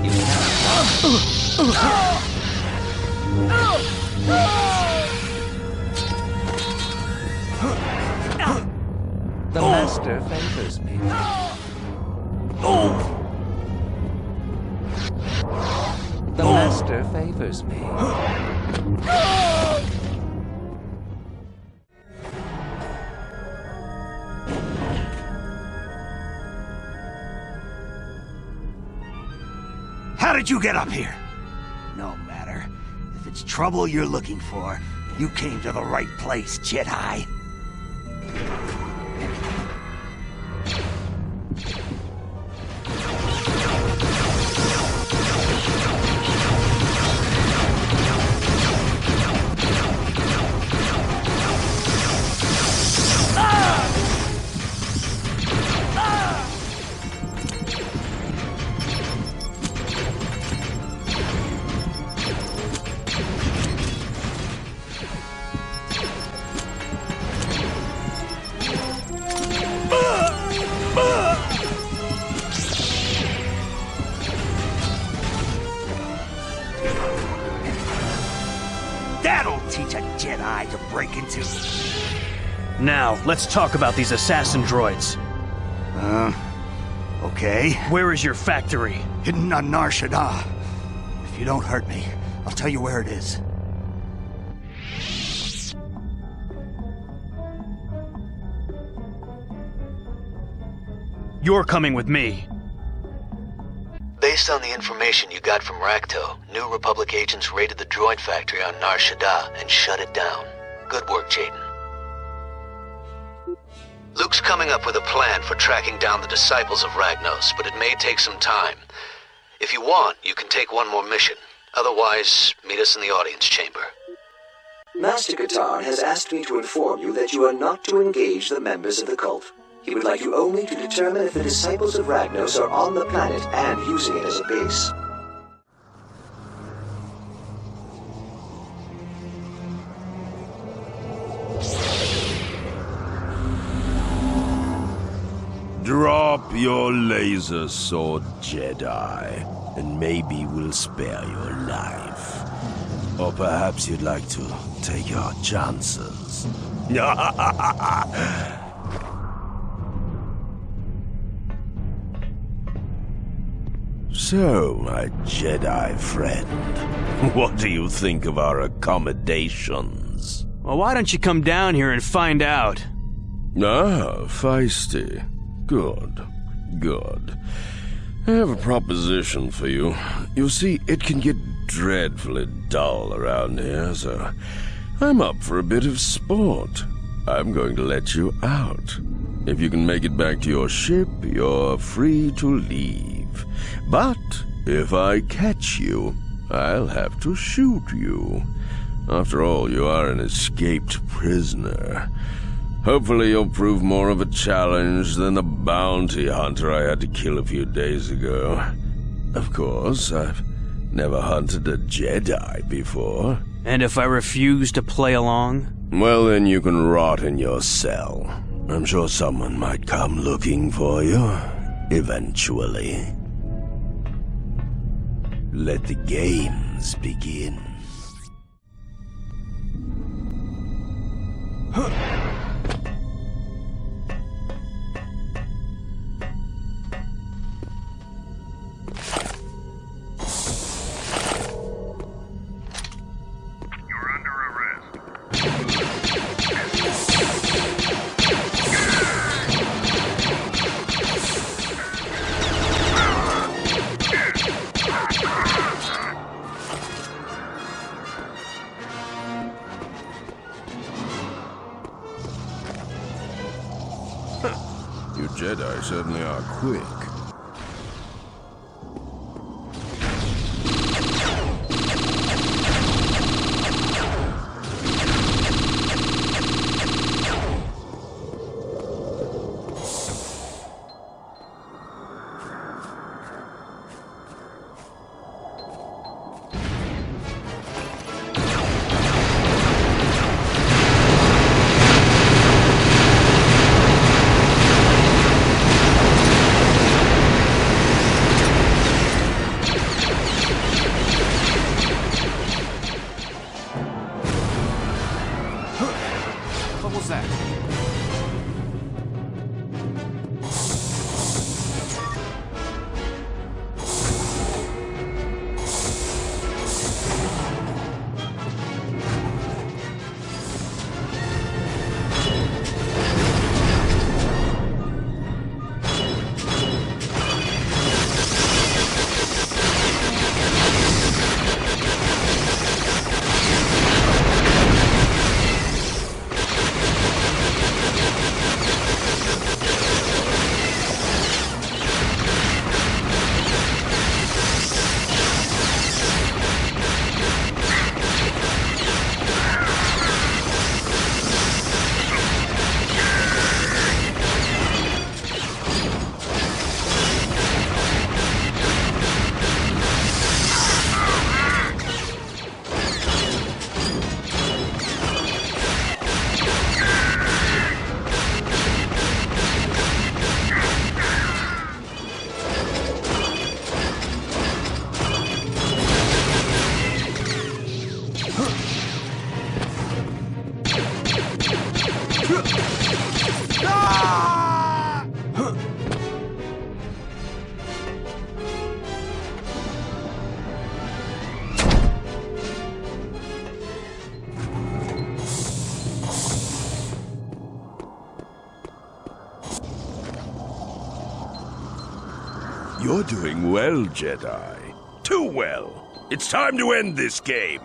S16: You cannot The master favors me. The master favors me.
S9: How did you get up here? No matter. If it's trouble you're looking for, you came to the right place, Jedi. That'll teach a Jedi to break into...
S3: Now, let's talk about these assassin droids.
S9: Okay.
S3: Where is your factory?
S9: Hidden on Nar Kreeta. If you don't hurt me, I'll tell you where it is.
S3: You're coming with me.
S7: Based on the information you got from Rakto, New Republic agents raided the droid factory on Nar Kreeta and shut it down. Good work, Jaden. Luke's coming up with a plan for tracking down the disciples of Ragnos, but it may take some time. If you want, you can take one more mission. Otherwise, meet us in the audience chamber.
S13: Master Katarn has asked me to inform you that you are not to engage the members of the cult. He would like you only to determine if the disciples of Ragnos are on the planet and using it as a base.
S17: Drop your laser sword, Jedi, and maybe we'll spare your life. Or perhaps you'd like to take your chances. So, my Jedi friend, what do you think of our accommodations?
S3: Well, why don't you come down here and find out?
S17: Ah, feisty. Good. Good. I have a proposition for you. You see, it can get dreadfully dull around here, so I'm up for a bit of sport. I'm going to let you out. If you can make it back to your ship, you're free to leave. But if I catch you, I'll have to shoot you. After all, you are an escaped prisoner. Hopefully you'll prove more of a challenge than the bounty hunter I had to kill a few days ago. Of course, I've never hunted a Jedi before.
S3: And if I refuse to play along?
S17: Well, then you can rot in your cell. I'm sure someone might come looking for you, eventually. Let the games begin. You Jedi certainly are quick. You're doing well, Jedi. Too well. It's time to end this game.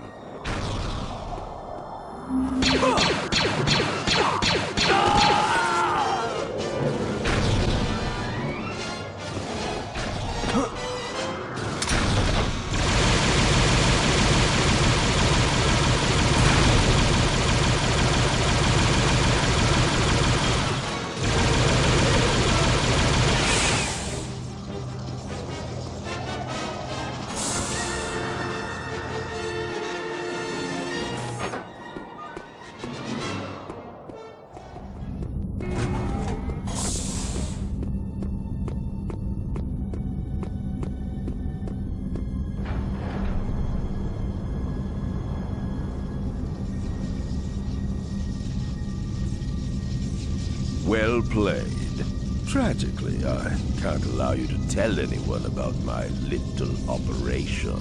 S17: Well played. Tragically, I can't allow you to tell anyone about my little operation.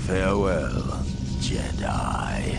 S17: Farewell, Jedi.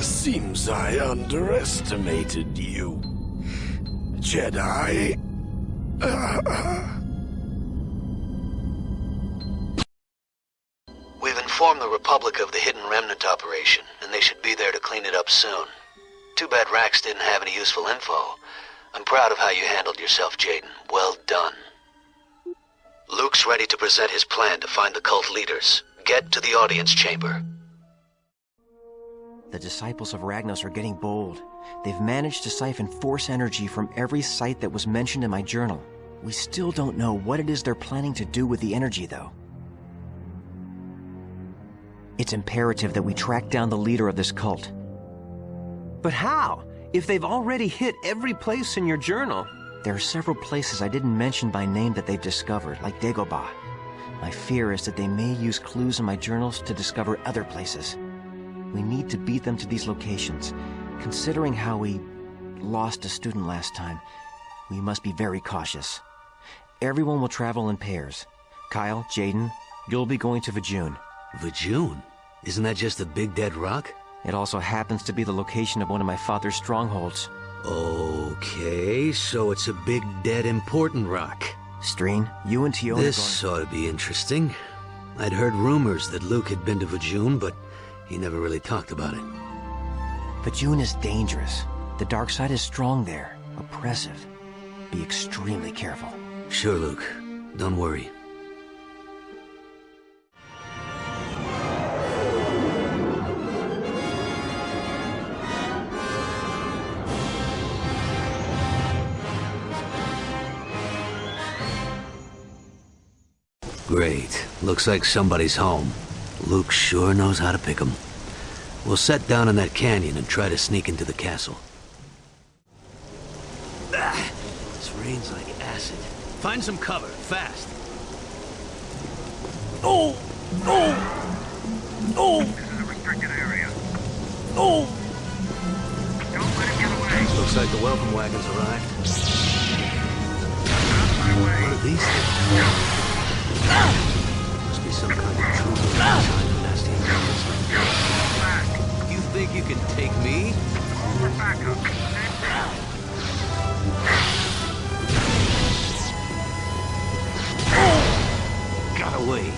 S17: Seems I underestimated you, Jedi.
S7: We've informed the Republic of the hidden remnant operation, and they should be there to clean it up soon. Too bad Rax didn't have any useful info. I'm proud of how you handled yourself, Jaden. Well done. Luke's ready to present his plan to find the cult leaders. Get to the audience chamber.
S4: The disciples of Ragnos are getting bold. They've managed to siphon Force energy from every site that was mentioned in my journal. We still don't know what it is they're planning to do with the energy, though. It's imperative that we track down the leader of this cult.
S8: But how? If they've already hit every place in your journal.
S4: There are several places I didn't mention by name that they've discovered, like Dagobah. My fear is that they may use clues in my journals to discover other places. We need to beat them to these locations. Considering how we lost a student last time, we must be very cautious. Everyone will travel in pairs. Kyle, Jaden, you'll be going to Vjun.
S7: Vjun? Isn't that just a big dead rock?
S4: It also happens to be the location of one of my father's strongholds.
S7: Okay, so it's a big, dead, important rock.
S4: Streen, you and Tiona
S7: This ought to be interesting. I'd heard rumors that Luke had been to Vjun, but he never really talked about it.
S4: Vjun is dangerous. The dark side is strong there, oppressive. Be extremely careful.
S7: Sure, Luke. Don't worry. Great. Looks like somebody's home. Luke sure knows how to pick 'em. We'll set down in that canyon and try to sneak into the castle. This rain's like acid. Find some cover, fast.
S10: Oh! This is a restricted area. Don't let him get away.
S7: Looks like the welcome wagons arrived. What are these things? Must be some kind of trooper trying to nasty things. You think you can take me?
S10: Call for backup.
S7: Got away.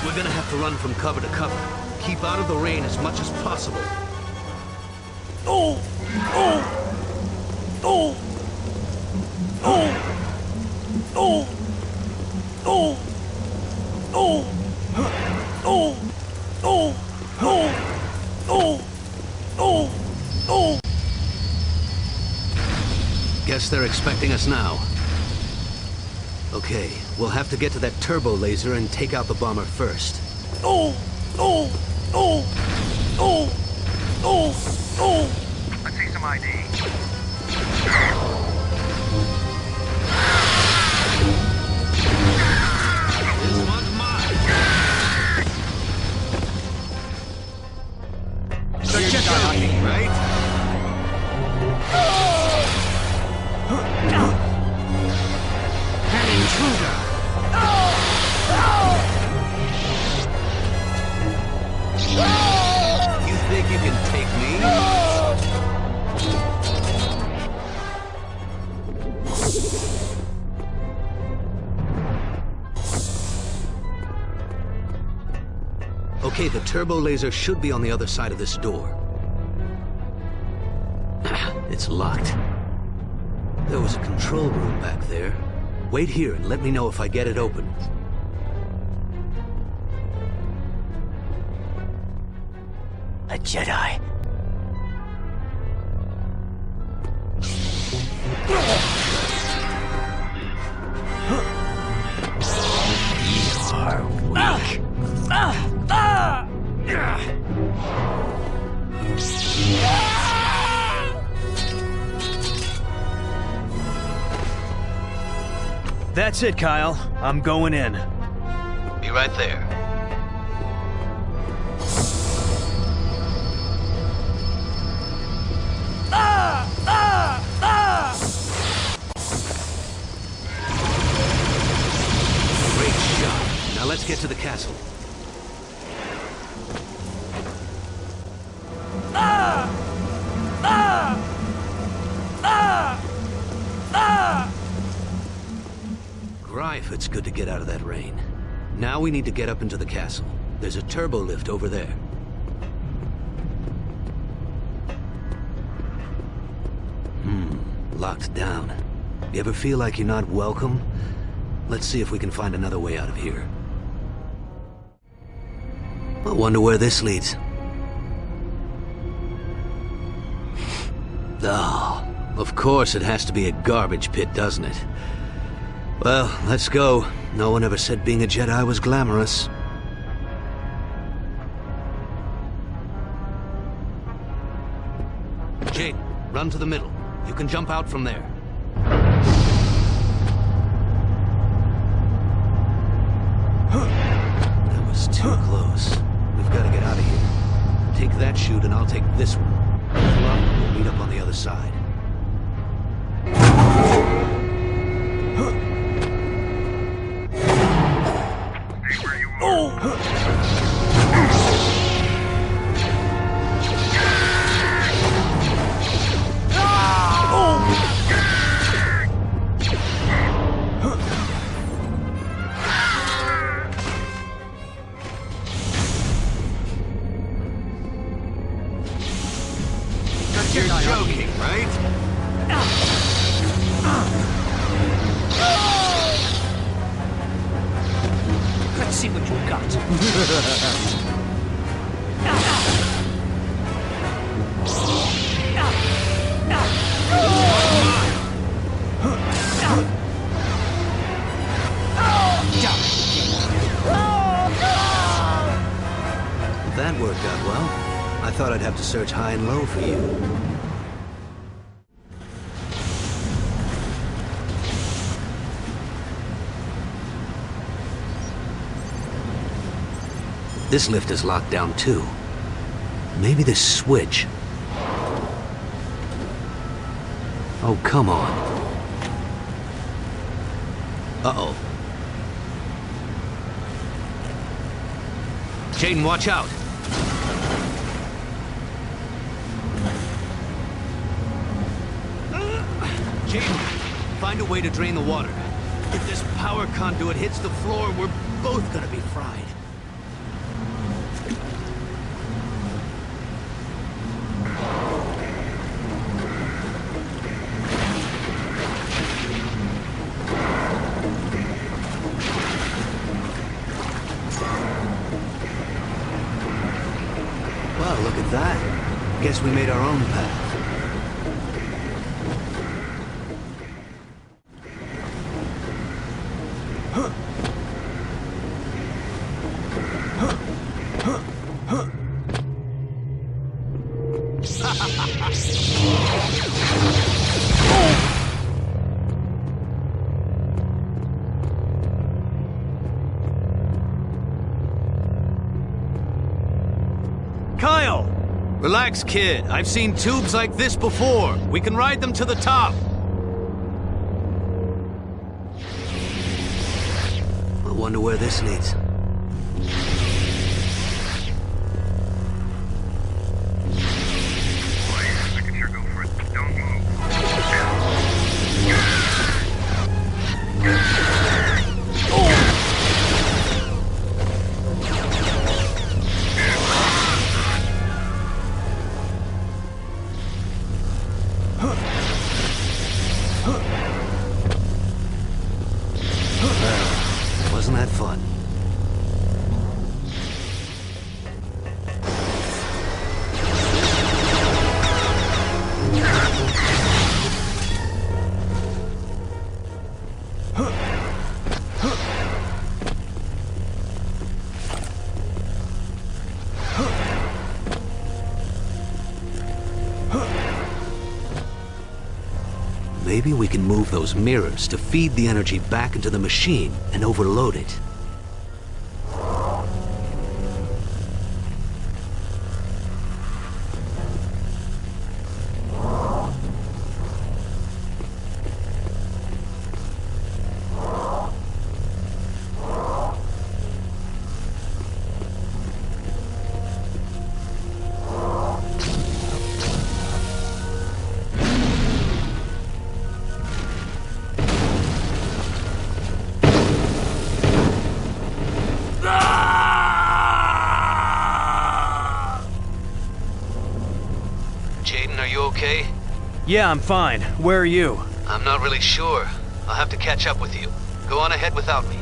S7: We're gonna have to run from cover to cover. Keep out of the rain as much as possible.
S10: Oh!
S7: Guess they're expecting us now. Okay, we'll have to get to that turbo laser and take out the bomber first.
S10: Let's see some ID.
S17: This one's mine.
S14: The Jedi,
S17: right?
S14: An intruder.
S7: You think you can take me? Okay, the turbo laser should be on the other side of this door. It's locked. There was a control room back there. Wait here and let me know if I get it open.
S9: A Jedi. You're weak.
S3: That's it, Kyle. I'm going in.
S7: Be right there. Great shot. Now let's get to the castle. Grife, it's good to get out of that rain. Now we need to get up into the castle. There's a turbo lift over there. Locked down. You ever feel like you're not welcome? Let's see if we can find another way out of here. I wonder where this leads. Oh, of course it has to be a garbage pit, doesn't it? Well, let's go. No one ever said being a Jedi was glamorous. Jaden, run to the middle. You can jump out from there. That was too close. We've got to get out of here. Take that chute and I'll take this one. We'll meet up on the other side.
S17: You're joking, right?
S9: Let's see what you got.
S7: That worked out well. I thought I'd have to search high and low for you. This lift is locked down too. Maybe this switch. Oh, come on. Uh-oh. Jaden, watch out. Jaden, find a way to drain the water. If this power conduit hits the floor, we're both gonna be fried. guess we made our own path.
S3: Kyle! Relax, kid. I've seen tubes like this before. We can ride them to the top.
S7: I wonder where this leads. Wasn't that fun? Maybe we can move those mirrors to feed the energy back into the machine and overload it.
S3: Jaden, are you okay? Yeah, I'm fine. Where are you?
S7: I'm not really sure. I'll have to catch up with you. Go on ahead without me.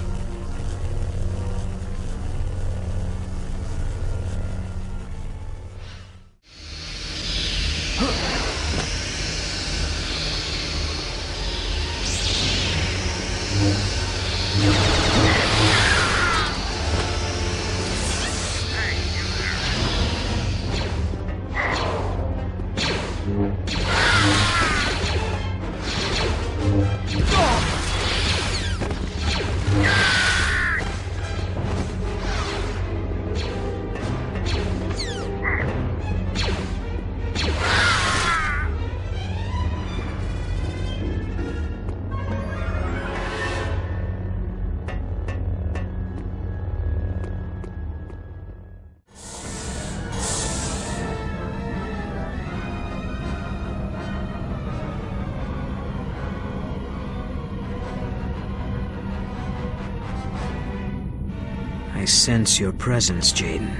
S2: I sense your presence, Jaden.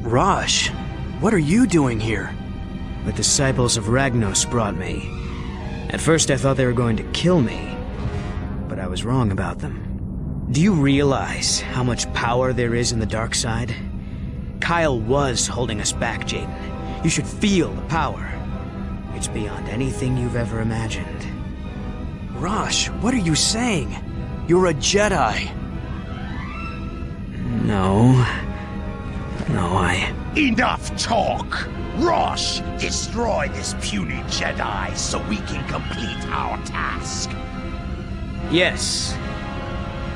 S3: Rosh, what are you doing here?
S2: The disciples of Ragnos brought me. At first I thought they were going to kill me, but I was wrong about them. Do you realize how much power there is in the dark side? Kyle was holding us back, Jaden. You should feel the power. It's beyond anything you've ever imagined.
S3: Rosh, what are you saying? You're a Jedi.
S2: No,
S14: Enough talk! Rosh, destroy this puny Jedi so we can complete our task.
S2: Yes.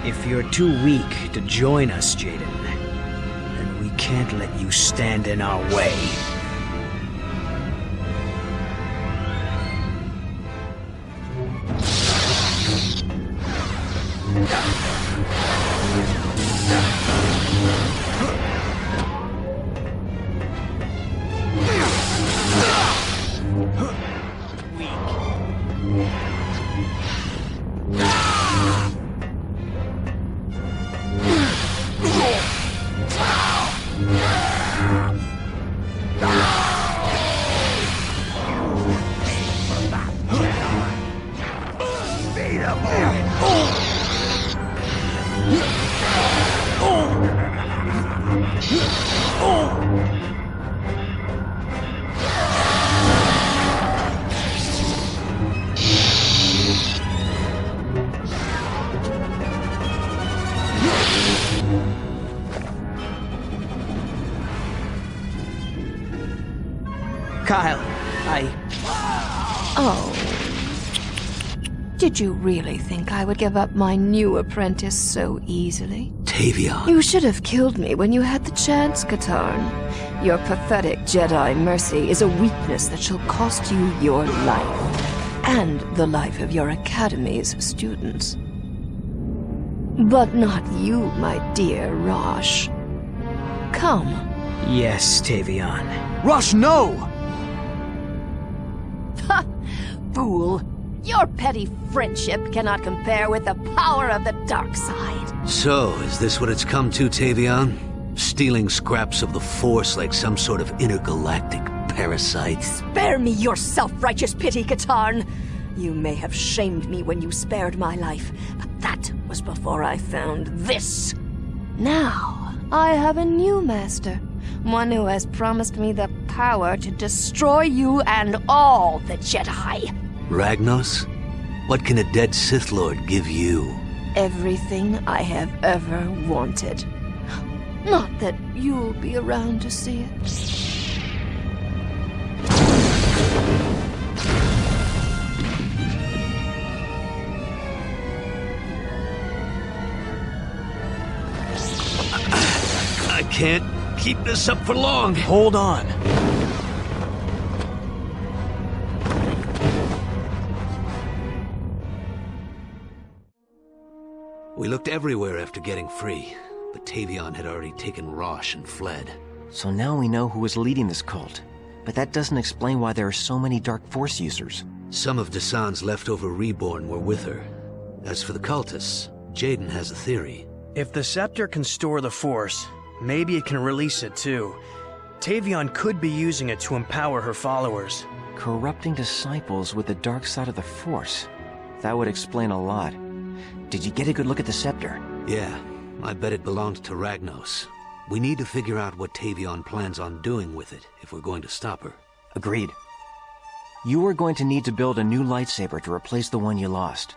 S2: If you're too weak to join us, Jaden, then we can't let you stand in our way.
S6: Oh. Did you really think I would give up my new apprentice so easily?
S7: Tavion.
S6: You should have killed me when you had the chance, Katarn. Your pathetic Jedi mercy is a weakness that shall cost you your life, and the life of your Academy's students. But not you, my dear Rosh. Come.
S2: Yes, Tavion.
S14: Rosh, no!
S6: Ha! Fool! Your petty friendship cannot compare with the power of the dark side.
S7: So, is this what it's come to, Tavion? Stealing scraps of the Force like some sort of intergalactic parasite?
S6: Spare me your self-righteous pity, Katarn! You may have shamed me when you spared my life, but that was before I found this. Now, I have a new master. One who has promised me the power to destroy you and all the Jedi.
S7: Ragnos? What can a dead Sith Lord give you?
S6: Everything I have ever wanted. Not that you'll be around to see it.
S7: I can't keep this up for long.
S3: Hold on.
S7: We looked everywhere after getting free, but Tavion had already taken Rosh and fled.
S4: So now we know who is leading this cult. But that doesn't explain why there are so many Dark Force users.
S7: Some of Dosuun's leftover reborn were with her. As for the cultists, Jaden has a theory.
S3: If the scepter can store the Force, maybe it can release it too. Tavion could be using it to empower her followers.
S4: Corrupting disciples with the dark side of the Force. That would explain a lot. Did you get a good look at the scepter?
S7: Yeah, I bet it belonged to Ragnos. We need to figure out what Tavion plans on doing with it if we're going to stop her.
S4: Agreed. You are going to need to build a new lightsaber to replace the one you lost.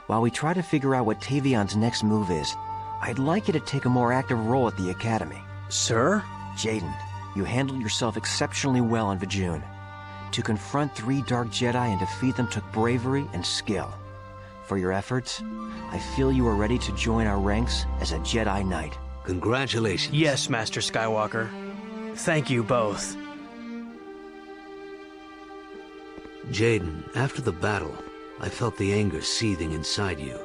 S4: While we try to figure out what Tavion's next move is, I'd like you to take a more active role at the Academy.
S3: Sir?
S4: Jaden, you handled yourself exceptionally well on Vjun. To confront 3 Dark Jedi and defeat them took bravery and skill. For your efforts, I feel you are ready to join our ranks as a Jedi Knight.
S7: Congratulations.
S3: Yes, Master Skywalker. Thank you both.
S7: Jaden, after the battle, I felt the anger seething inside you.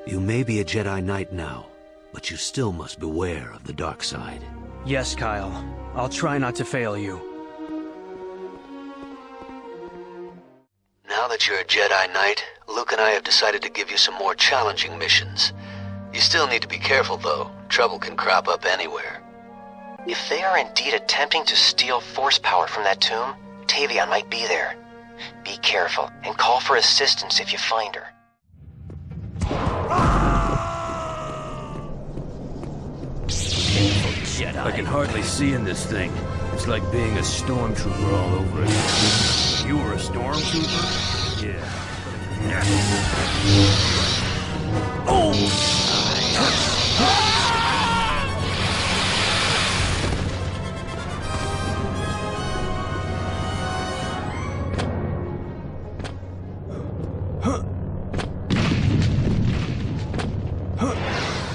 S7: You may be a Jedi Knight now, but you still must beware of the dark side.
S3: Yes, Kyle. I'll try not to fail you.
S7: Now that you're a Jedi Knight, Luke and I have decided to give you some more challenging missions. You still need to be careful, though. Trouble can crop up anywhere.
S4: If they are indeed attempting to steal Force power from that tomb, Tavion might be there. Be careful, and call for assistance if you find her.
S18: Jedi. I can hardly see in this thing. It's like being a stormtrooper all over again. You were a stormtrooper? Yeah. Oh!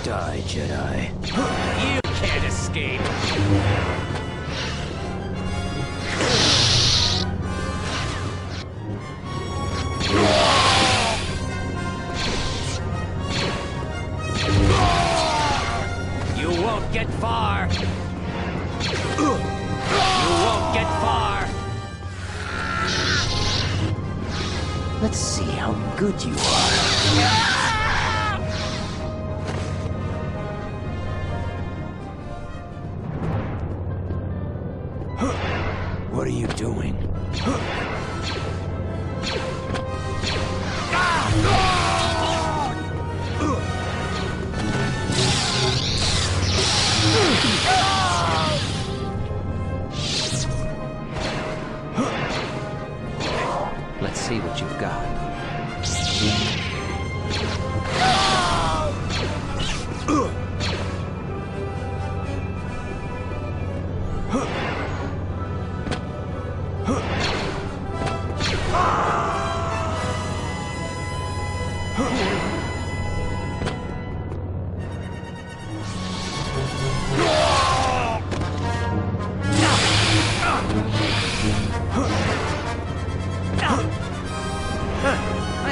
S9: Die, Jedi. You can't escape. You won't get far. You won't get far. Let's see how good you are. What are you doing? Let's see what you've got.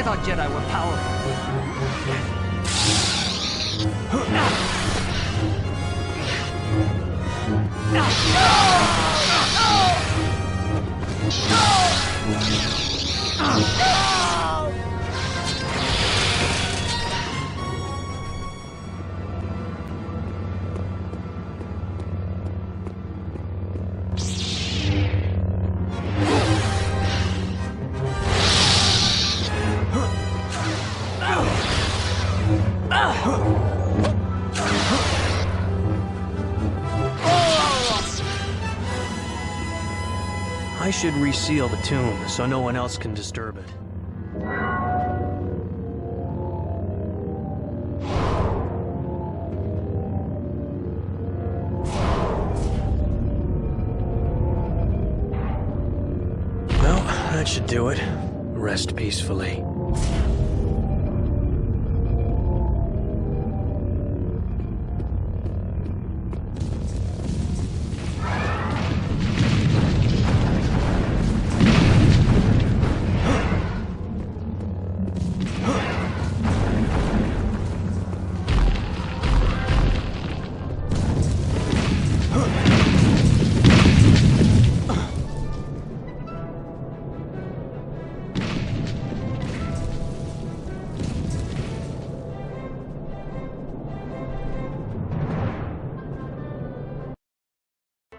S9: thought Jedi were powerful.
S3: I should reseal the tomb so no one else can disturb it. Well, that should do it. Rest peacefully.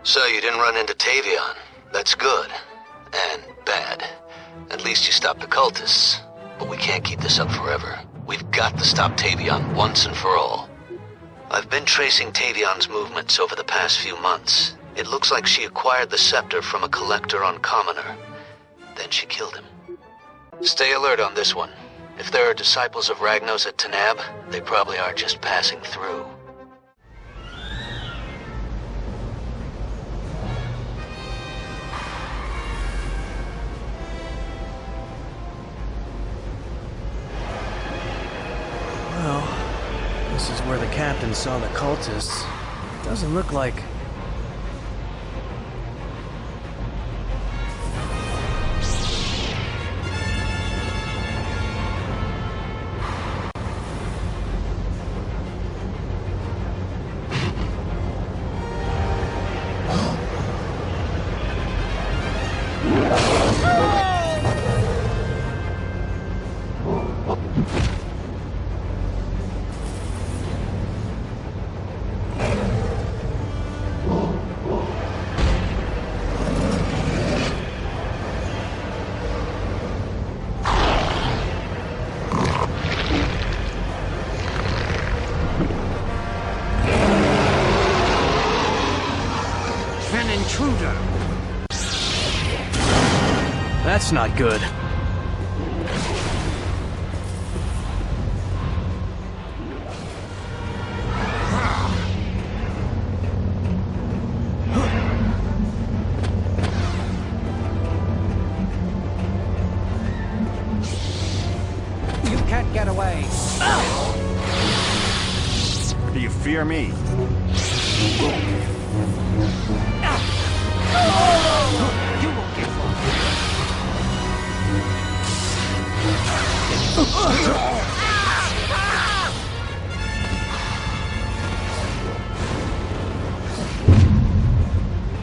S7: So you didn't run into Tavion. That's good. And bad. At least you stopped the cultists. But we can't keep this up forever. We've got to stop Tavion once and for all. I've been tracing Tavion's movements over the past few months. It looks like she acquired the scepter from a collector on Commoner. Then she killed him. Stay alert on this one. If there are disciples of Ragnos at Tanab, they probably are just passing through.
S3: This is where the captain saw the cultists. Doesn't look like... That's not good.
S9: You can't get away.
S14: Do you fear me?
S9: You won't get far.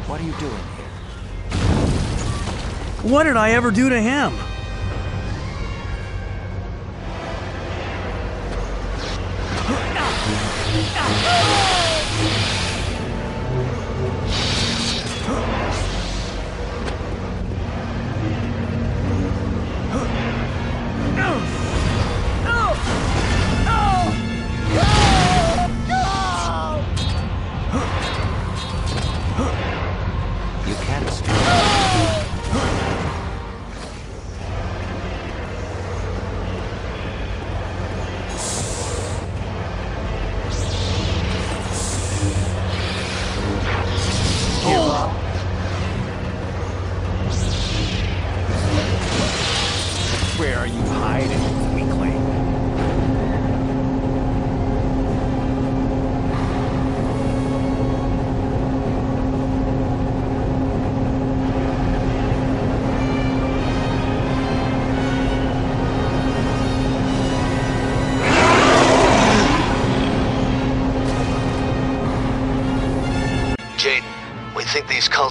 S9: What are you doing here?
S3: What did I ever do to him?
S14: Where are you hiding, weakling?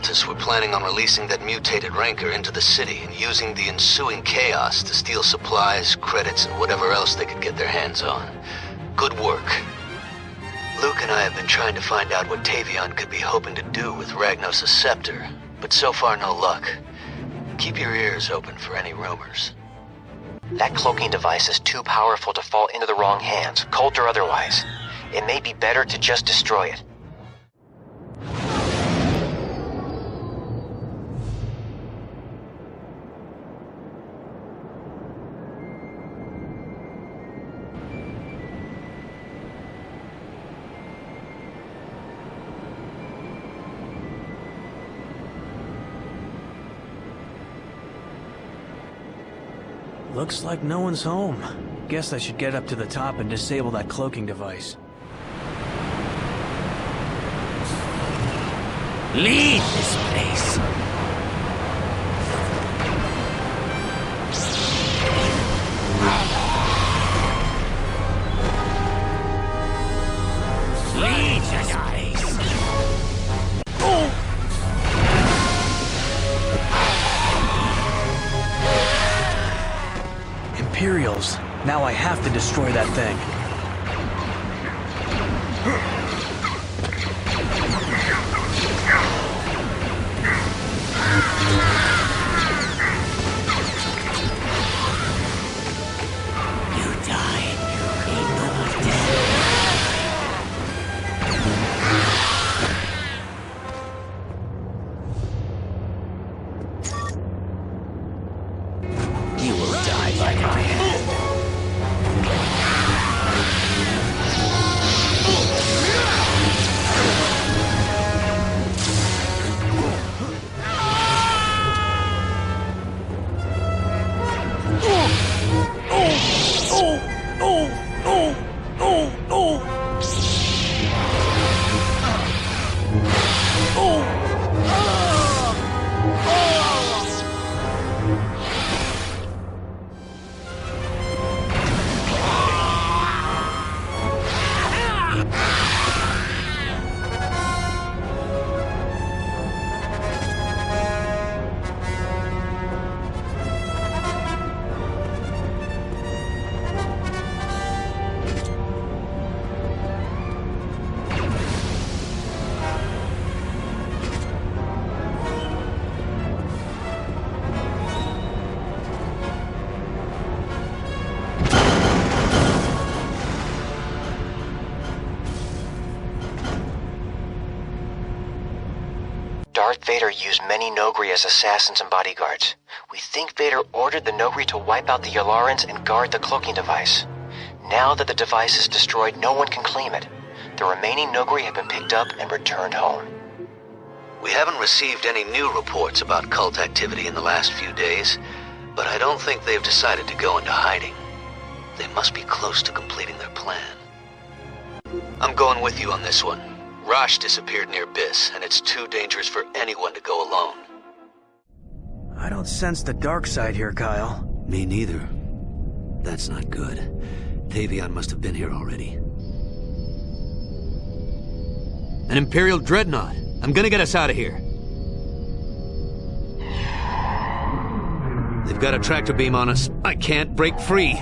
S7: cultists were planning on releasing that mutated rancor into the city and using the ensuing chaos to steal supplies, credits, and whatever else they could get their hands on. Good work. Luke and I have been trying to find out what Tavion could be hoping to do with Ragnos' scepter, but so far no luck. Keep your ears open for any rumors.
S4: That cloaking device is too powerful to fall into the wrong hands, cult or otherwise. It may be better to just destroy it.
S3: Looks like no one's home. Guess I should get up to the top and disable that cloaking device.
S9: Leave this place! Leave this place!
S3: Imperials. Now I have to destroy that thing.
S4: Darth Vader used many Noghri as assassins and bodyguards. We think Vader ordered the Noghri to wipe out the Yularians and guard the cloaking device. Now that the device is destroyed, no one can claim it. The remaining Noghri have been picked up and returned home.
S7: We haven't received any new reports about cult activity in the last few days, but I don't think they've decided to go into hiding. They must be close to completing their plan. I'm going with you on this one. Rosh disappeared near Biss, and it's too dangerous for anyone to go alone.
S3: I don't sense the dark side here, Kyle.
S7: Me neither. That's not good. Tavion must have been here already. An Imperial Dreadnought. I'm gonna get us out of here. They've got a tractor beam on us. I can't break free.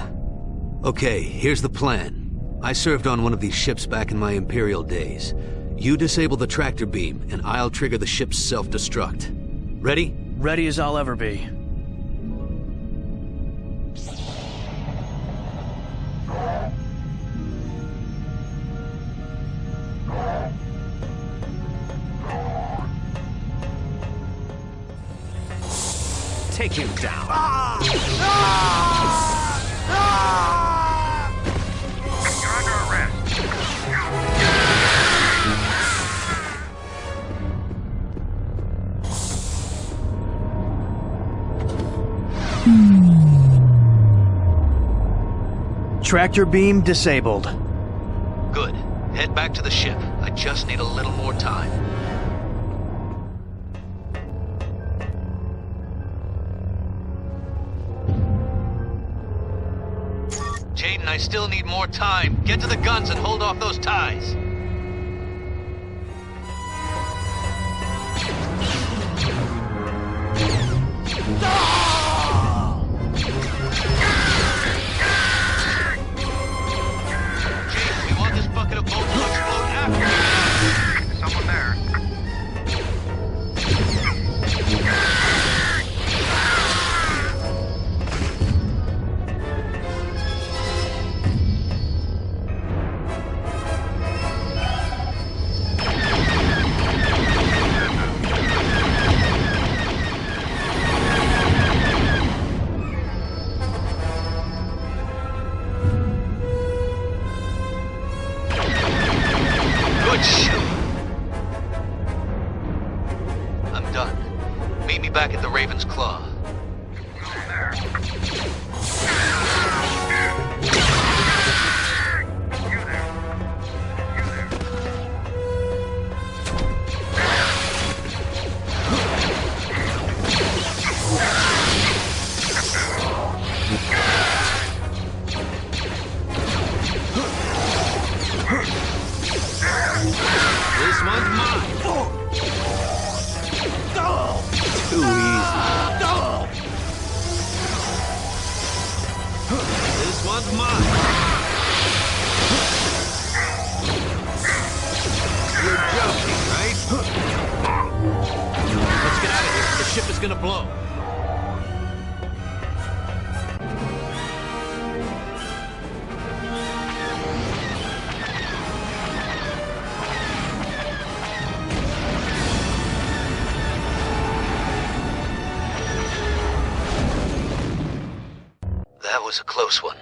S7: Okay, here's the plan. I served on one of these ships back in my Imperial days. You disable the tractor beam, and I'll trigger the ship's self-destruct. Ready?
S3: Ready as I'll ever be.
S9: Take him down.
S10: You're under arrest.
S3: Tractor beam disabled.
S7: Good. Head back to the ship. I just need a little more time. Jaden, I still need more time. Get to the guns and hold off those ties.
S1: We want this bucket of bolt to explode after.
S10: Someone there.
S1: Good shoot. I'm done. Meet me back at the Raven's Claw. This one's mine. Too easy. This one's mine. You're joking, right? Let's get out of here. The ship is gonna blow. That was a close one.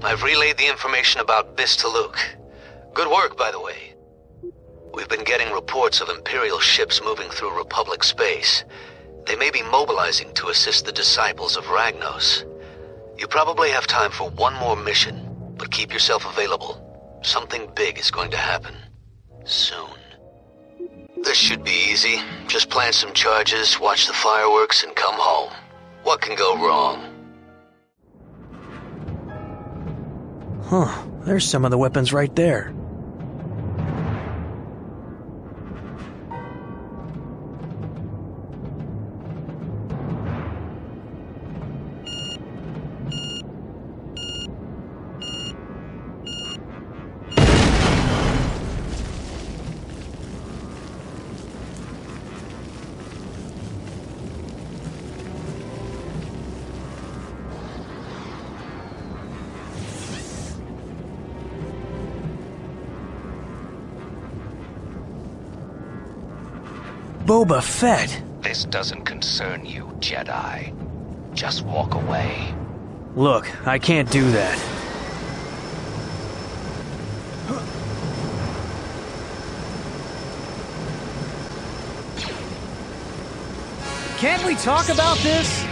S1: I've relayed the information about Biss to Luke. Good work, by the way. We've been getting reports of Imperial ships moving through Republic space. They may be mobilizing to assist the disciples of Ragnos. You probably have time for one more mission, but keep yourself available. Something big is going to happen. Soon. This should be easy. Just plant some charges, watch the fireworks, and come home. What can go wrong?
S3: Huh, there's some of the weapons right there. Boba Fett!
S19: This doesn't concern you, Jedi. Just walk away.
S3: Look, I can't do that.
S9: Can't we talk about this?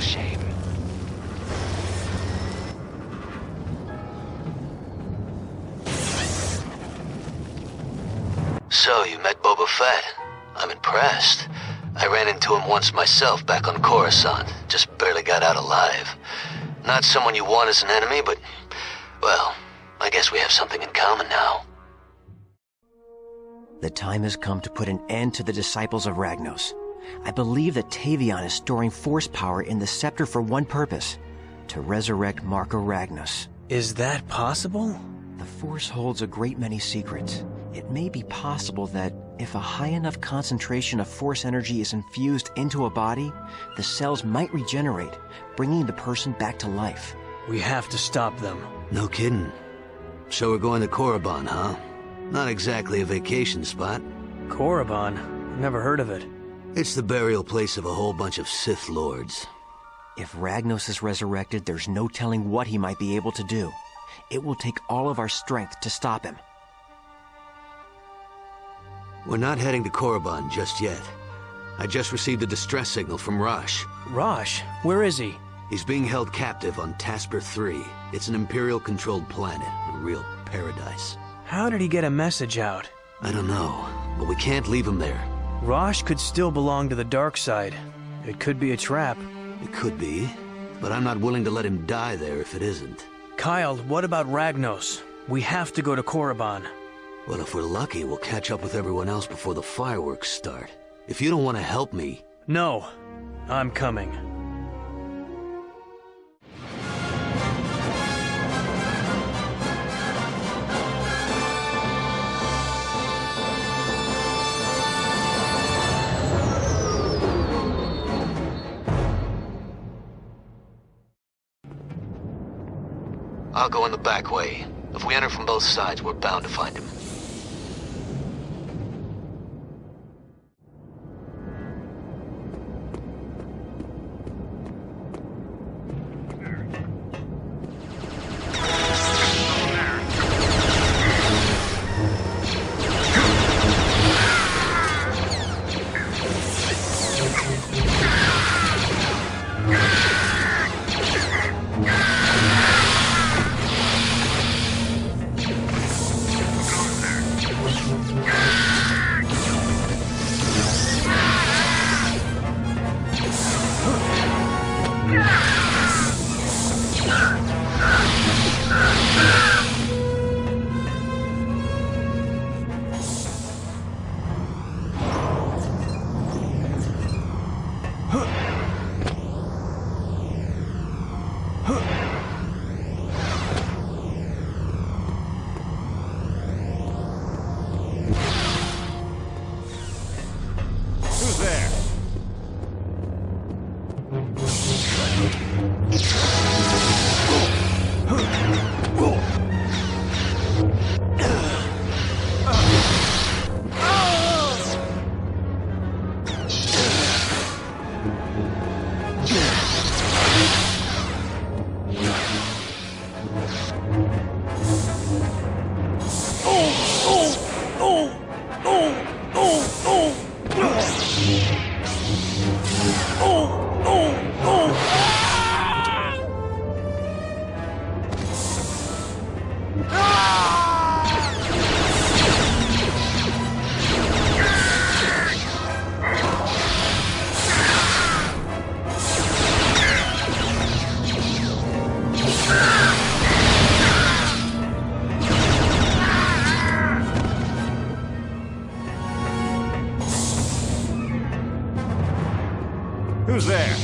S19: shame.
S1: So, you met Boba Fett. I'm impressed. I ran into him once myself back on Coruscant. Just barely got out alive. Not someone you want as an enemy, but, well, I guess we have something in common now.
S4: The time has come to put an end to the disciples of Ragnos. I believe that Tavion is storing force power in the scepter for one purpose: to resurrect Marco Ragnos.
S3: Is that possible?
S4: The Force holds a great many secrets. It may be possible that if a high enough concentration of Force energy is infused into a body, the cells might regenerate, bringing the person back to life.
S3: We have to stop them.
S7: No kidding. So we're going to Korriban, huh? Not exactly a vacation spot.
S3: Korriban? Never heard of it.
S7: It's the burial place of a whole bunch of Sith Lords.
S4: If Ragnos is resurrected, there's no telling what he might be able to do. It will take all of our strength to stop him.
S7: We're not heading to Korriban just yet. I just received a distress signal from Rosh.
S3: Rosh? Where is he?
S7: He's being held captive on Taspir III. It's an Imperial-controlled planet, a real paradise.
S3: How did he get a message out?
S7: I don't know, but we can't leave him there.
S3: Rosh could still belong to the dark side. It could be a trap.
S7: It could be, but I'm not willing to let him die there if it isn't.
S3: Kyle, what about Ragnos? We have to go to Korriban.
S7: Well, if we're lucky, we'll catch up with everyone else before the fireworks start. If you don't want to help me...
S3: No, I'm coming.
S1: I'll go in the back way. If we enter from both sides, we're bound to find him.
S14: Who's there?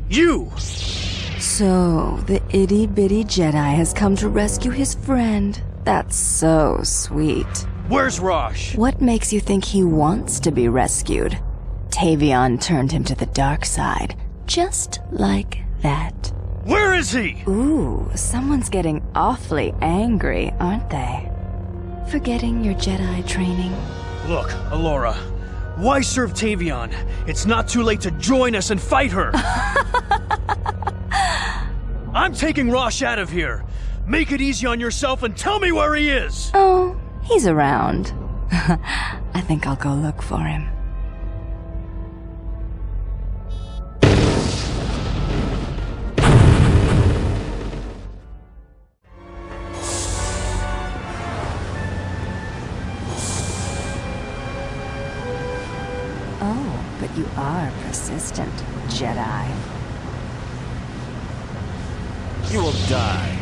S3: You!
S6: So, the itty-bitty Jedi has come to rescue his friend. That's so sweet.
S3: Where's Rosh?
S6: What makes you think he wants to be rescued? Tavion turned him to the dark side, just like that.
S3: Where is he?
S6: Ooh, someone's getting awfully angry, aren't they? Forgetting your Jedi training?
S3: Look, Alora, why serve Tavion? It's not too late to join us and fight her. I'm taking Rosh out of here. Make it easy on yourself and tell me where he is.
S6: Oh, he's around. I think I'll go look for him. Oh, but you are persistent, Jedi.
S14: You will die.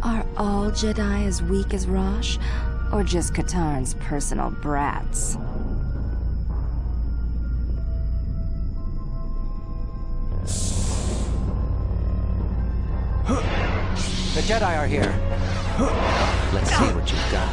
S6: Are all Jedi as weak as Rosh, or just Katarn's personal brats?
S4: The Jedi are here. Let's see what you've got.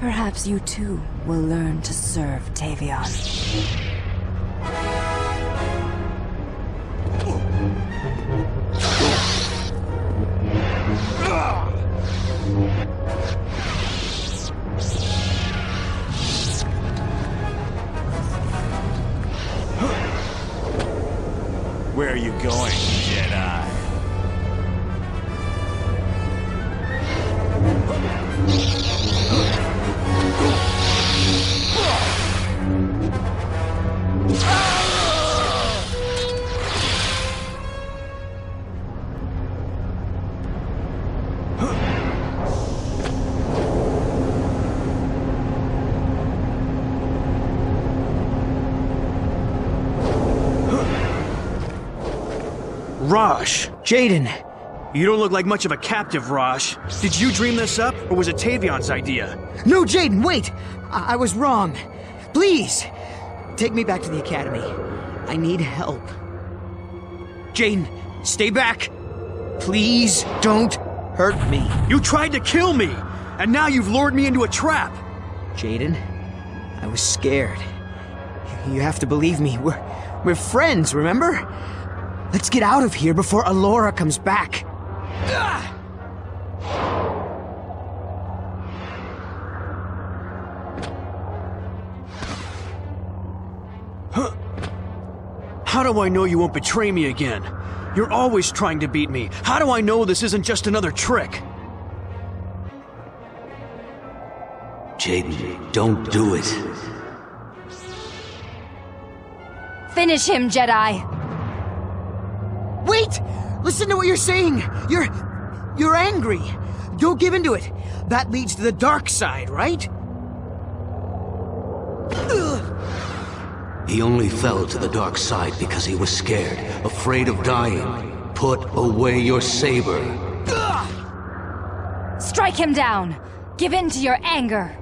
S6: Perhaps you too will learn to serve Tavion.
S14: Where are you going, Jedi?
S2: Rosh! Jaden!
S3: You don't look like much of a captive, Rosh. Did you dream this up, or was it Tavion's idea?
S2: No, Jaden, wait! I was wrong. Please, take me back to the Academy. I need help. Jaden, stay back. Please don't hurt me.
S3: You tried to kill me, and now you've lured me into a trap.
S2: Jaden, I was scared. You have to believe me. We're friends, remember? Let's get out of here before Alora comes back.
S3: How do I know you won't betray me again? You're always trying to beat me. How do I know this isn't just another trick?
S7: Jaden, don't do it.
S6: Finish him, Jedi!
S2: Wait! Listen to what you're saying! You're angry! Don't give in to it! That leads to the dark side, right?
S7: He only fell to the dark side because he was scared, afraid of dying. Put away your saber.
S6: Strike him down! Give in to your anger!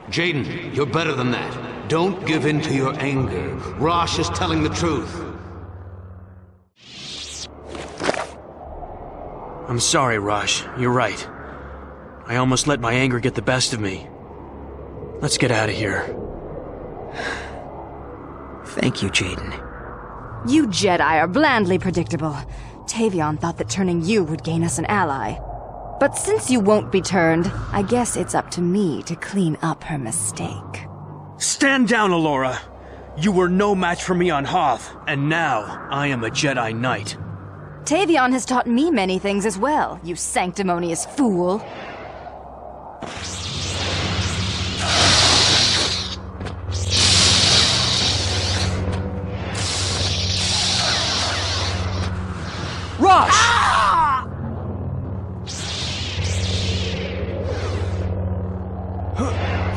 S7: Jaden, you're better than that. Don't give in to your anger. Rosh is telling the truth.
S3: I'm sorry, Rosh. You're right. I almost let my anger get the best of me. Let's get out of here.
S2: Thank you, Jaden.
S6: You Jedi are blandly predictable. Tavion thought that turning you would gain us an ally. But since you won't be turned, I guess it's up to me to clean up her mistake.
S3: Stand down, Alora! You were no match for me on Hoth, and now I am a Jedi Knight.
S6: Tavion has taught me many things as well, you sanctimonious fool.
S2: Rosh!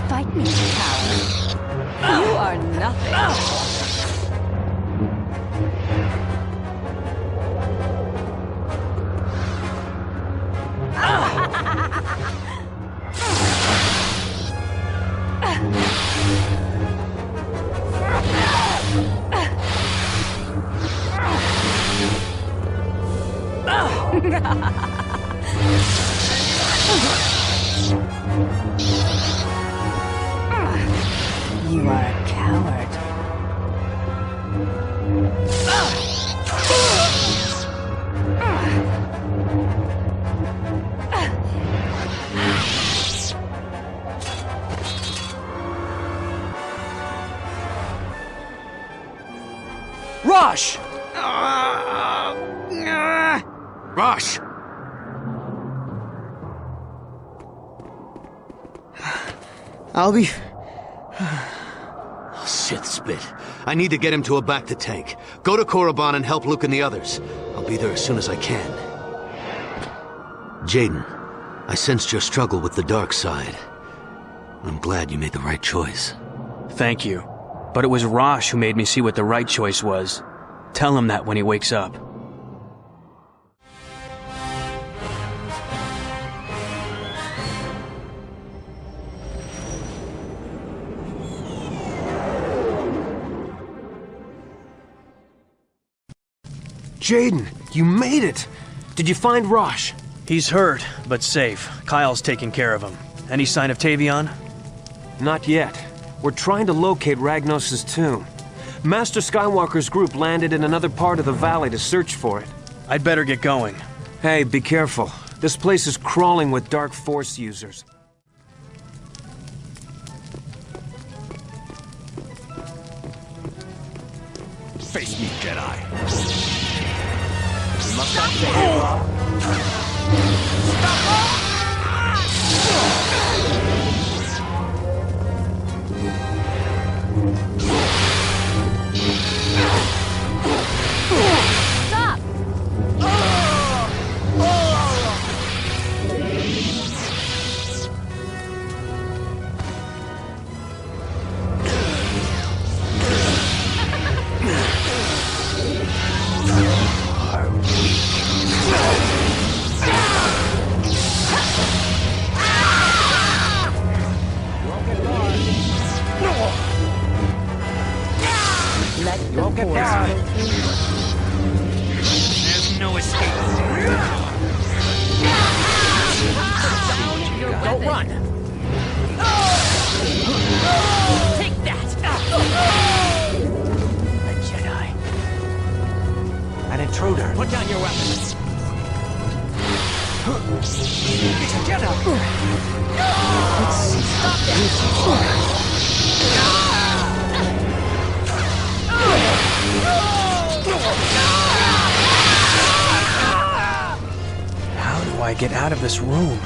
S6: Fight me, coward. You are nothing. You are a coward.
S2: Rosh!
S3: Rosh!
S2: I'll be...
S7: Sith spit. I need to get him to a bacta tank. Go to Korriban and help Luke and the others. I'll be there as soon as I can. Jaden, I sensed your struggle with the dark side. I'm glad you made the right choice.
S3: Thank you. But it was Rosh who made me see what the right choice was. Tell him that when he wakes up.
S8: Jaden, you made it! Did you find Rosh?
S3: He's hurt, but safe. Kyle's taking care of him. Any sign of Tavion?
S8: Not yet. We're trying to locate Ragnos' tomb. Master Skywalker's group landed in another part of the valley to search for it.
S3: I'd better get going.
S8: Hey, be careful. This place is crawling with dark force users.
S14: Face me, Jedi. We must not give up.
S6: Stop!
S9: Put down your weapons. Get up! Stop
S3: How do I get out of this room?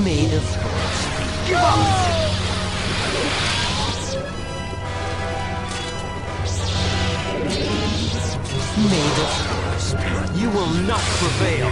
S9: Made of force. Give up! Made of force. You will not prevail.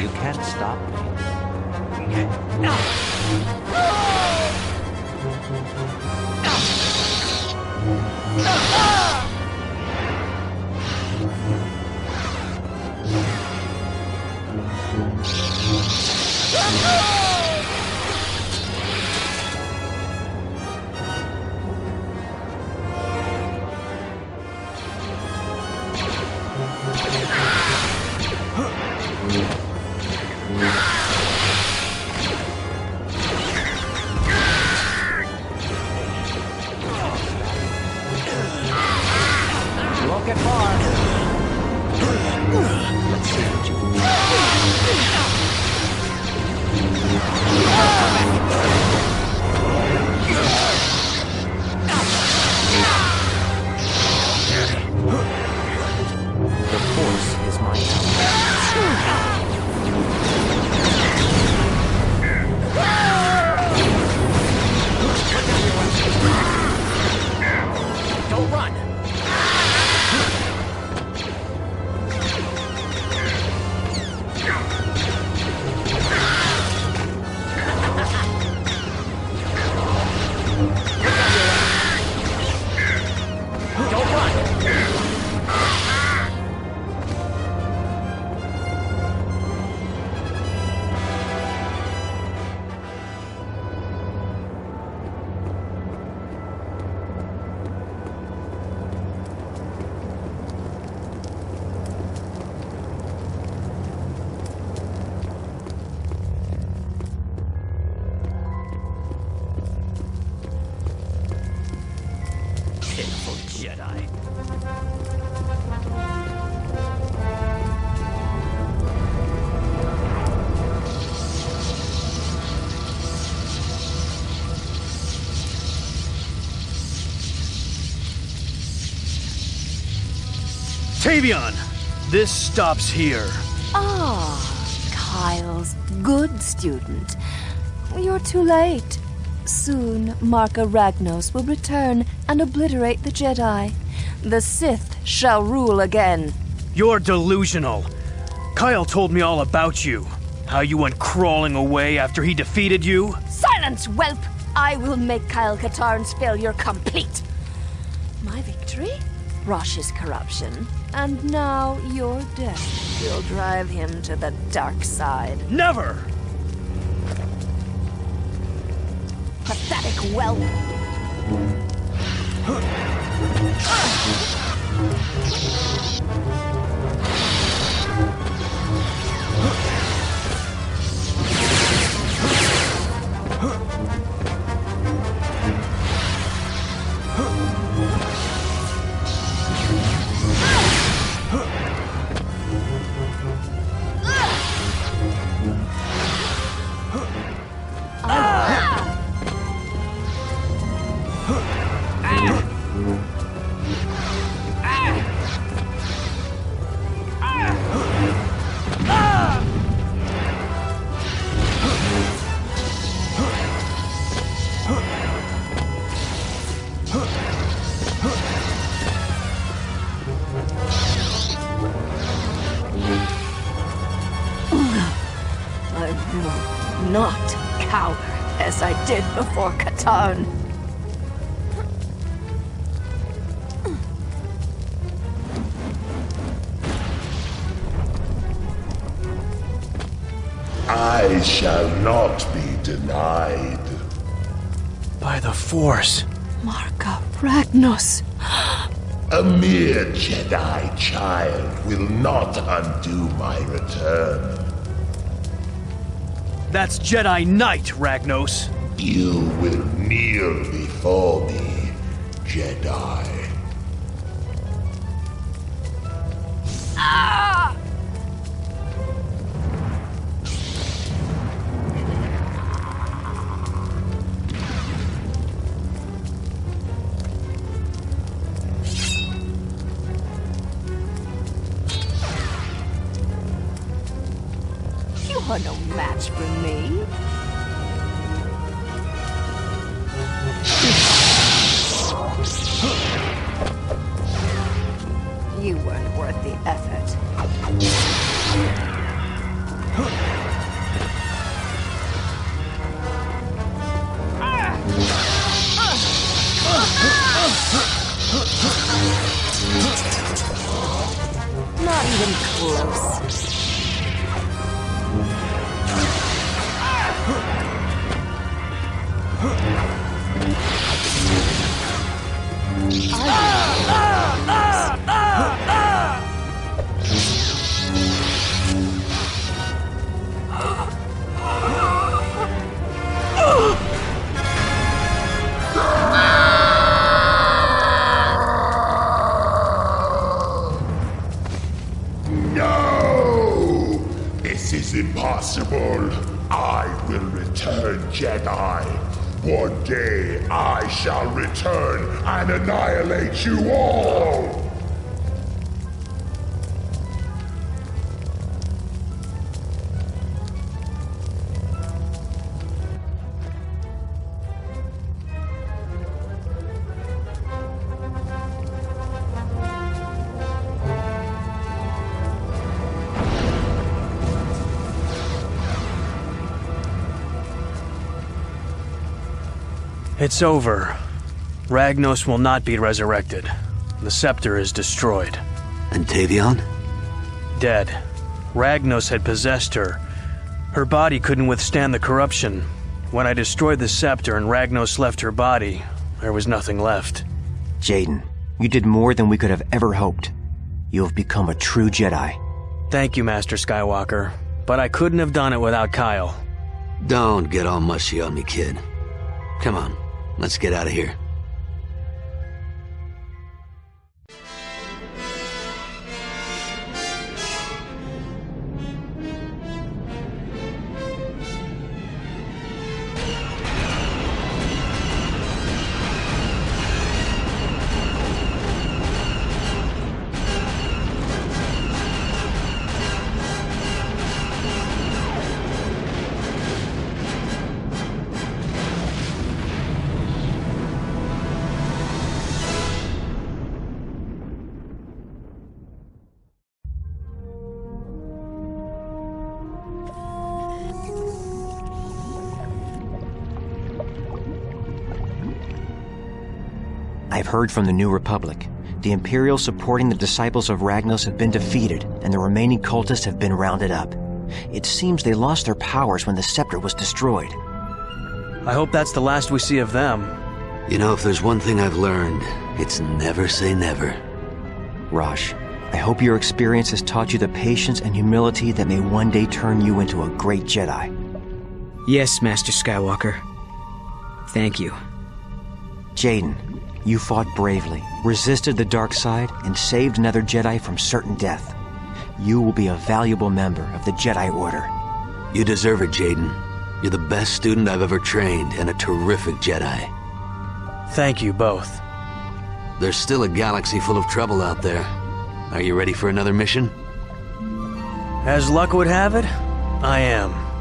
S16: You can't stop me.
S9: won't get far.
S11: Let's see what you
S9: The Force is my Don't run! Don't run! Pitiful Jedi.
S3: Tavion! This stops here.
S6: Ah, Kyle's good student. You're too late. Soon, Marka Ragnos will return and obliterate the Jedi. The Sith shall rule again.
S3: You're delusional. Kyle told me all about you. How you went crawling away after he defeated you.
S6: Silence, whelp! I will make Kyle Katarn's failure complete. My victory? Rosh's corruption. And now your death will drive him to the dark side.
S3: Never!
S6: Pathetic whelp! Not cower as I did before Katarn.
S20: I shall not be denied.
S3: By the Force.
S6: Marka Ragnos.
S20: A mere Jedi child will not undo my return.
S3: That's Jedi Knight, Ragnos.
S20: You will kneel before me, Jedi.
S6: Ah! You are no match for me. You weren't worth the effort. Not even close.
S20: impossible. I will return, Jedi. One day I shall return and annihilate you all!
S3: It's over. Ragnos will not be resurrected. The scepter is destroyed.
S7: And Tavion?
S3: Dead. Ragnos had possessed her. Her body couldn't withstand the corruption. When I destroyed the scepter and Ragnos left her body, there was nothing left.
S4: Jaden, you did more than we could have ever hoped. You have become a true Jedi.
S3: Thank you, Master Skywalker. But I couldn't have done it without Kyle.
S7: Don't get all mushy on me, kid. Come on, let's get out of here.
S4: I've heard from the New Republic. The Imperials supporting the disciples of Ragnos have been defeated, and the remaining cultists have been rounded up. It seems they lost their powers when the scepter was destroyed.
S3: I hope that's the last we see of them.
S7: You know, if there's one thing I've learned, it's never say never.
S4: Rosh, I hope your experience has taught you the patience and humility that may one day turn you into a great Jedi.
S2: Yes, Master Skywalker. Thank you.
S4: Jaden, you fought bravely, resisted the dark side, and saved another Jedi from certain death. You will be a valuable member of the Jedi Order.
S7: You deserve it, Jaden. You're the best student I've ever trained, and a terrific Jedi.
S3: Thank you both.
S7: There's still a galaxy full of trouble out there. Are you ready for another mission?
S3: As luck would have it, I am.